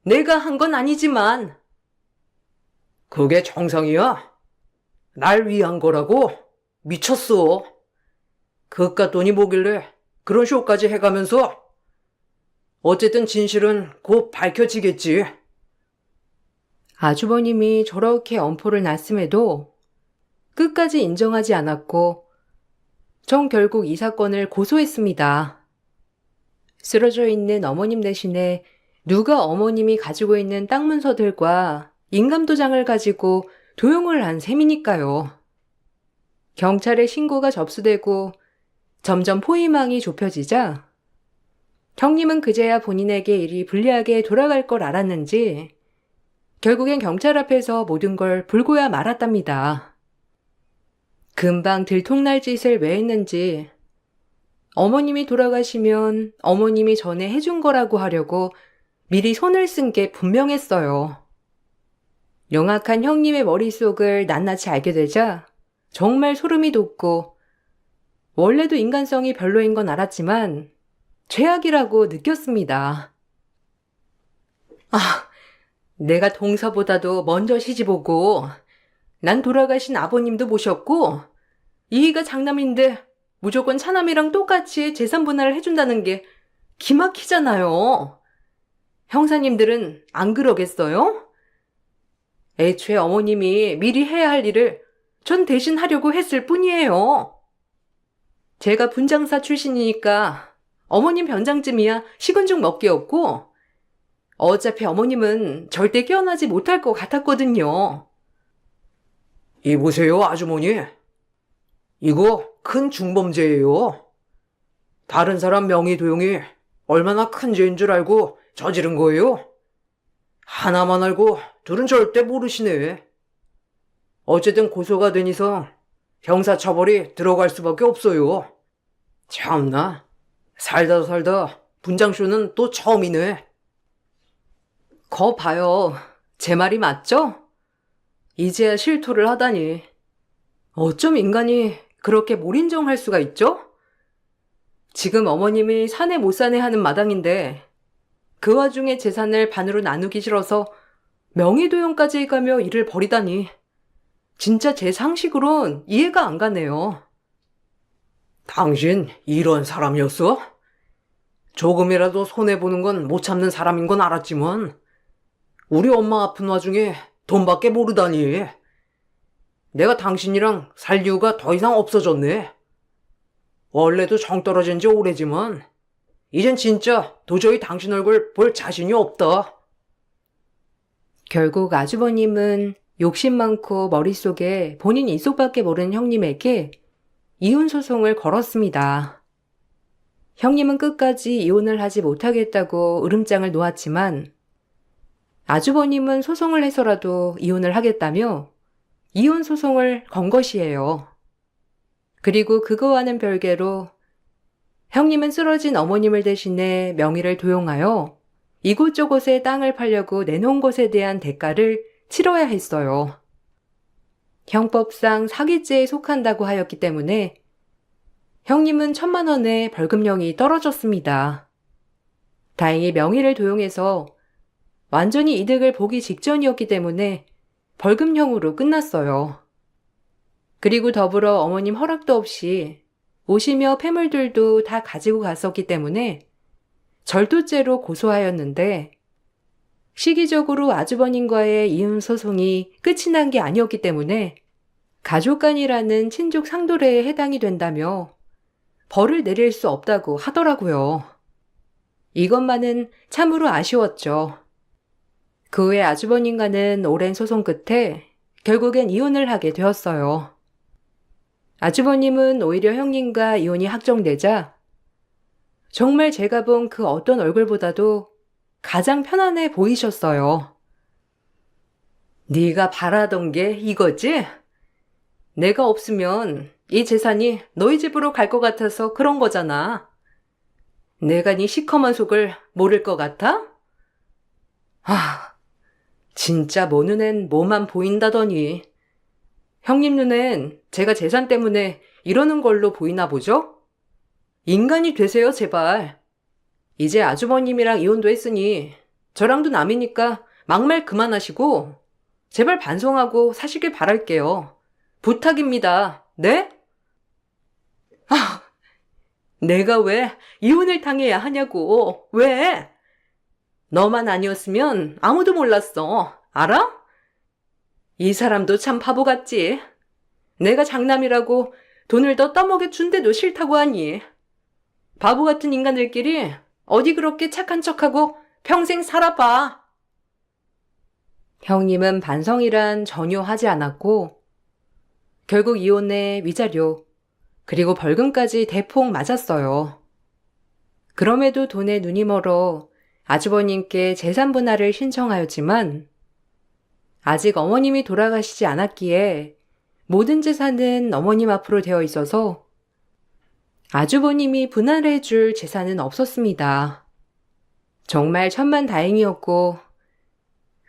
내가 한 건 아니지만. 그게 정상이야? 날 위한 거라고? 미쳤어. 그깟 돈이 뭐길래 그런 쇼까지 해가면서? 어쨌든 진실은 곧 밝혀지겠지. 아주버님이 저렇게 엄포를 놨음에도 끝까지 인정하지 않았고 전 결국 이 사건을 고소했습니다. 쓰러져 있는 어머님 대신에 누가 어머님이 가지고 있는 땅 문서들과 인감도장을 가지고 도용을 한 셈이니까요. 경찰에 신고가 접수되고 점점 포위망이 좁혀지자 형님은 그제야 본인에게 일이 불리하게 돌아갈 걸 알았는지 결국엔 경찰 앞에서 모든 걸 불고야 말았답니다. 금방 들통날 짓을 왜 했는지 어머님이 돌아가시면 어머님이 전에 해준 거라고 하려고 미리 손을 쓴 게 분명했어요. 영악한 형님의 머릿속을 낱낱이 알게 되자 정말 소름이 돋고 원래도 인간성이 별로인 건 알았지만 죄악이라고 느꼈습니다. 아, 내가 동서보다도 먼저 시집오고 난 돌아가신 아버님도 모셨고 이희가 장남인데 무조건 차남이랑 똑같이 재산 분할을 해준다는 게 기막히잖아요. 형사님들은 안 그러겠어요? 애초에 어머님이 미리 해야 할 일을 전 대신 하려고 했을 뿐이에요. 제가 분장사 출신이니까 어머님 변장쯤이야 식은 죽 먹기 없고 어차피 어머님은 절대 깨어나지 못할 것 같았거든요. 이보세요, 아주머니. 이거 큰 중범죄예요. 다른 사람 명의 도용이 얼마나 큰 죄인 줄 알고 저지른 거예요? 하나만 알고 둘은 절대 모르시네. 어쨌든 고소가 된 이상 형사처벌이 들어갈 수밖에 없어요. 참나, 살다 살다 분장쇼는 또 처음이네. 거 봐요. 제 말이 맞죠? 이제야 실토를 하다니. 어쩜 인간이 그렇게 몰인정할 수가 있죠? 지금 어머님이 사내 못 사내 하는 마당인데 그 와중에 재산을 반으로 나누기 싫어서 명의도용까지 해가며 일을 벌이다니. 진짜 제 상식으론 이해가 안 가네요. 당신 이런 사람이었어? 조금이라도 손해보는 건 못 참는 사람인 건 알았지만 우리 엄마 아픈 와중에 돈밖에 모르다니. 내가 당신이랑 살 이유가 더 이상 없어졌네. 원래도 정 떨어진 지 오래지만 이젠 진짜 도저히 당신 얼굴 볼 자신이 없다. 결국 아주버님은 욕심 많고 머릿속에 본인 이속밖에 모르는 형님에게 이혼 소송을 걸었습니다. 형님은 끝까지 이혼을 하지 못하겠다고 으름장을 놓았지만 아주버님은 소송을 해서라도 이혼을 하겠다며 이혼 소송을 건 것이에요. 그리고 그거와는 별개로 형님은 쓰러진 어머님을 대신해 명의를 도용하여 이곳저곳에 땅을 팔려고 내놓은 것에 대한 대가를 치러야 했어요. 형법상 사기죄에 속한다고 하였기 때문에 형님은 1,000만 원의 벌금형이 떨어졌습니다. 다행히 명의를 도용해서 완전히 이득을 보기 직전이었기 때문에 벌금형으로 끝났어요. 그리고 더불어 어머님 허락도 없이 옷이며 폐물들도 다 가지고 갔었기 때문에 절도죄로 고소하였는데 시기적으로 아주버님과의 이혼 소송이 끝이 난 게 아니었기 때문에 가족간이라는 친족 상도례에 해당이 된다며 벌을 내릴 수 없다고 하더라고요. 이것만은 참으로 아쉬웠죠. 그 후에 아주버님과는 오랜 소송 끝에 결국엔 이혼을 하게 되었어요. 아주버님은 오히려 형님과 이혼이 확정되자 정말 제가 본 그 어떤 얼굴보다도 가장 편안해 보이셨어요. 네가 바라던 게 이거지? 내가 없으면 이 재산이 너희 집으로 갈 것 같아서 그런 거잖아. 내가 네 시커먼 속을 모를 것 같아? 진짜 뭐 눈엔 뭐만 보인다더니. 형님 눈엔 제가 재산 때문에 이러는 걸로 보이나 보죠? 인간이 되세요, 제발. 이제 아주버님이랑 이혼도 했으니 저랑도 남이니까 막말 그만하시고 제발 반성하고 사시길 바랄게요. 부탁입니다. 네? 내가 왜 이혼을 당해야 하냐고. 왜? 너만 아니었으면 아무도 몰랐어. 알아? 이 사람도 참 바보 같지. 내가 장남이라고 돈을 더 떠먹여 준대도 싫다고 하니. 바보 같은 인간들끼리 어디 그렇게 착한 척하고 평생 살아봐. 형님은 반성이란 전혀 하지 않았고 결국 이혼에 위자료 그리고 벌금까지 대폭 맞았어요. 그럼에도 돈에 눈이 멀어 아주버님께 재산 분할을 신청하였지만 아직 어머님이 돌아가시지 않았기에 모든 재산은 어머님 앞으로 되어 있어서 아주버님이 분할해 줄 재산은 없었습니다. 정말 천만다행이었고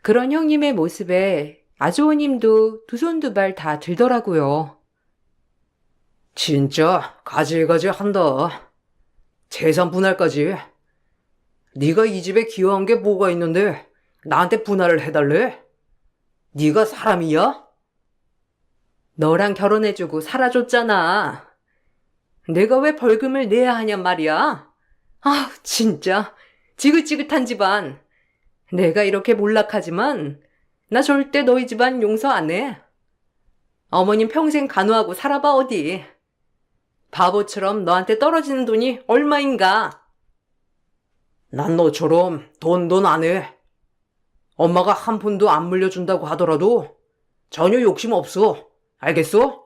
그런 형님의 모습에 아주버님도 두 손 두 발 다 들더라고요. 진짜 가지가지 한다. 재산 분할까지. 네가 이 집에 기여한 게 뭐가 있는데 나한테 분할을 해달래? 네가 사람이야? 너랑 결혼해주고 살아줬잖아. 내가 왜 벌금을 내야 하냔 말이야. 진짜 지긋지긋한 집안. 내가 이렇게 몰락하지만 나 절대 너희 집안 용서 안 해. 어머님 평생 간호하고 살아봐 어디. 바보처럼 너한테 떨어지는 돈이 얼마인가. 난 너처럼 돈 안 해. 엄마가 한 푼도 안 물려준다고 하더라도 전혀 욕심 없어. 알겠어?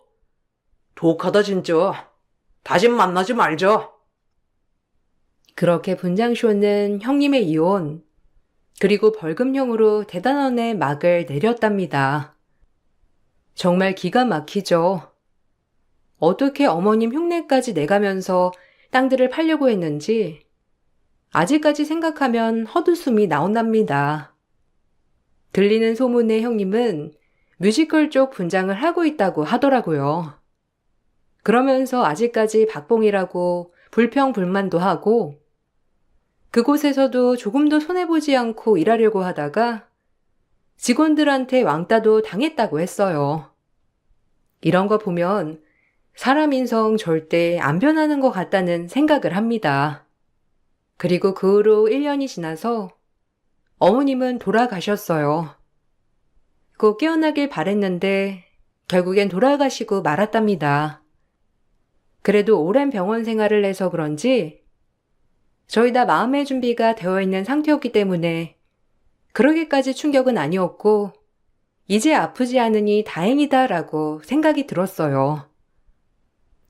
독하다 진짜. 다신 만나지 말자. 그렇게 분장쇼는 형님의 이혼, 그리고 벌금형으로 대단원의 막을 내렸답니다. 정말 기가 막히죠. 어떻게 어머님 흉내까지 내가면서 땅들을 팔려고 했는지 아직까지 생각하면 헛웃음이 나온답니다. 들리는 소문에 형님은 뮤지컬 쪽 분장을 하고 있다고 하더라고요. 그러면서 아직까지 박봉이라고 불평불만도 하고 그곳에서도 조금도 손해보지 않고 일하려고 하다가 직원들한테 왕따도 당했다고 했어요. 이런 거 보면 사람 인성 절대 안 변하는 것 같다는 생각을 합니다. 그리고 그 후로 1년이 지나서 어머님은 돌아가셨어요. 꼭 깨어나길 바랬는데 결국엔 돌아가시고 말았답니다. 그래도 오랜 병원 생활을 해서 그런지 저희 다 마음의 준비가 되어 있는 상태였기 때문에 그러기까지 충격은 아니었고 이제 아프지 않으니 다행이다라고 생각이 들었어요.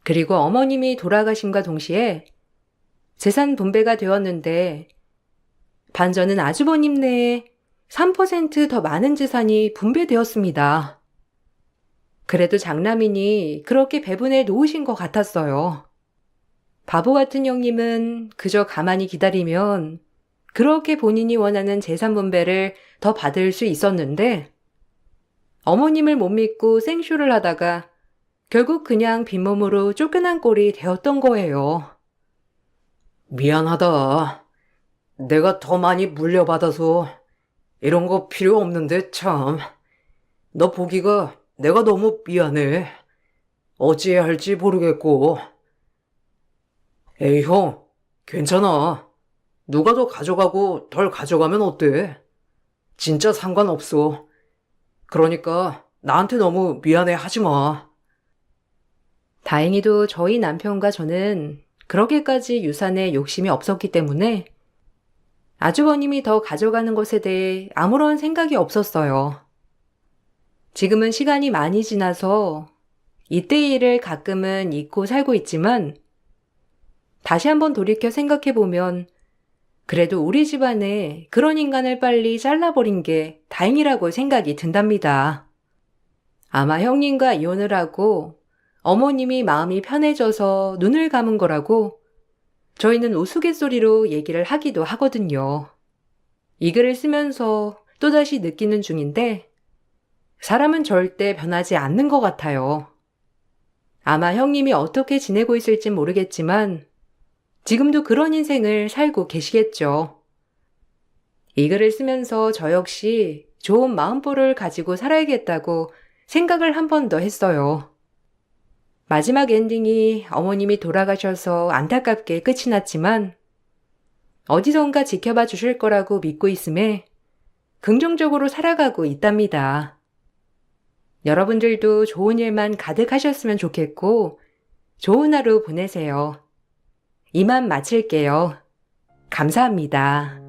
그리고 어머님이 돌아가심과 동시에 재산 분배가 되었는데 반전은 아주버님 내에 3% 더 많은 재산이 분배되었습니다. 그래도 장남이니 그렇게 배분해 놓으신 것 같았어요. 바보 같은 형님은 그저 가만히 기다리면 그렇게 본인이 원하는 재산 분배를 더 받을 수 있었는데 어머님을 못 믿고 생쇼를 하다가 결국 그냥 빈몸으로 쫓겨난 꼴이 되었던 거예요. 미안하다. 내가 더 많이 물려받아서 이런 거 필요 없는데 참. 너 보기가 내가 너무 미안해. 어찌해야 할지 모르겠고. 에이 형, 괜찮아. 누가 더 가져가고 덜 가져가면 어때? 진짜 상관없어. 그러니까 나한테 너무 미안해 하지 마. 다행히도 저희 남편과 저는 그렇게까지 유산에 욕심이 없었기 때문에 아주버님이 더 가져가는 것에 대해 아무런 생각이 없었어요. 지금은 시간이 많이 지나서 이때의 일을 가끔은 잊고 살고 있지만 다시 한번 돌이켜 생각해보면 그래도 우리 집안에 그런 인간을 빨리 잘라버린 게 다행이라고 생각이 든답니다. 아마 형님과 이혼을 하고 어머님이 마음이 편해져서 눈을 감은 거라고 저희는 우스갯소리로 얘기를 하기도 하거든요. 이 글을 쓰면서 또다시 느끼는 중인데 사람은 절대 변하지 않는 것 같아요. 아마 형님이 어떻게 지내고 있을진 모르겠지만 지금도 그런 인생을 살고 계시겠죠. 이 글을 쓰면서 저 역시 좋은 마음보를 가지고 살아야겠다고 생각을 한 번 더 했어요. 마지막 엔딩이 어머님이 돌아가셔서 안타깝게 끝이 났지만 어디선가 지켜봐 주실 거라고 믿고 있음에 긍정적으로 살아가고 있답니다. 여러분들도 좋은 일만 가득하셨으면 좋겠고 좋은 하루 보내세요. 이만 마칠게요. 감사합니다.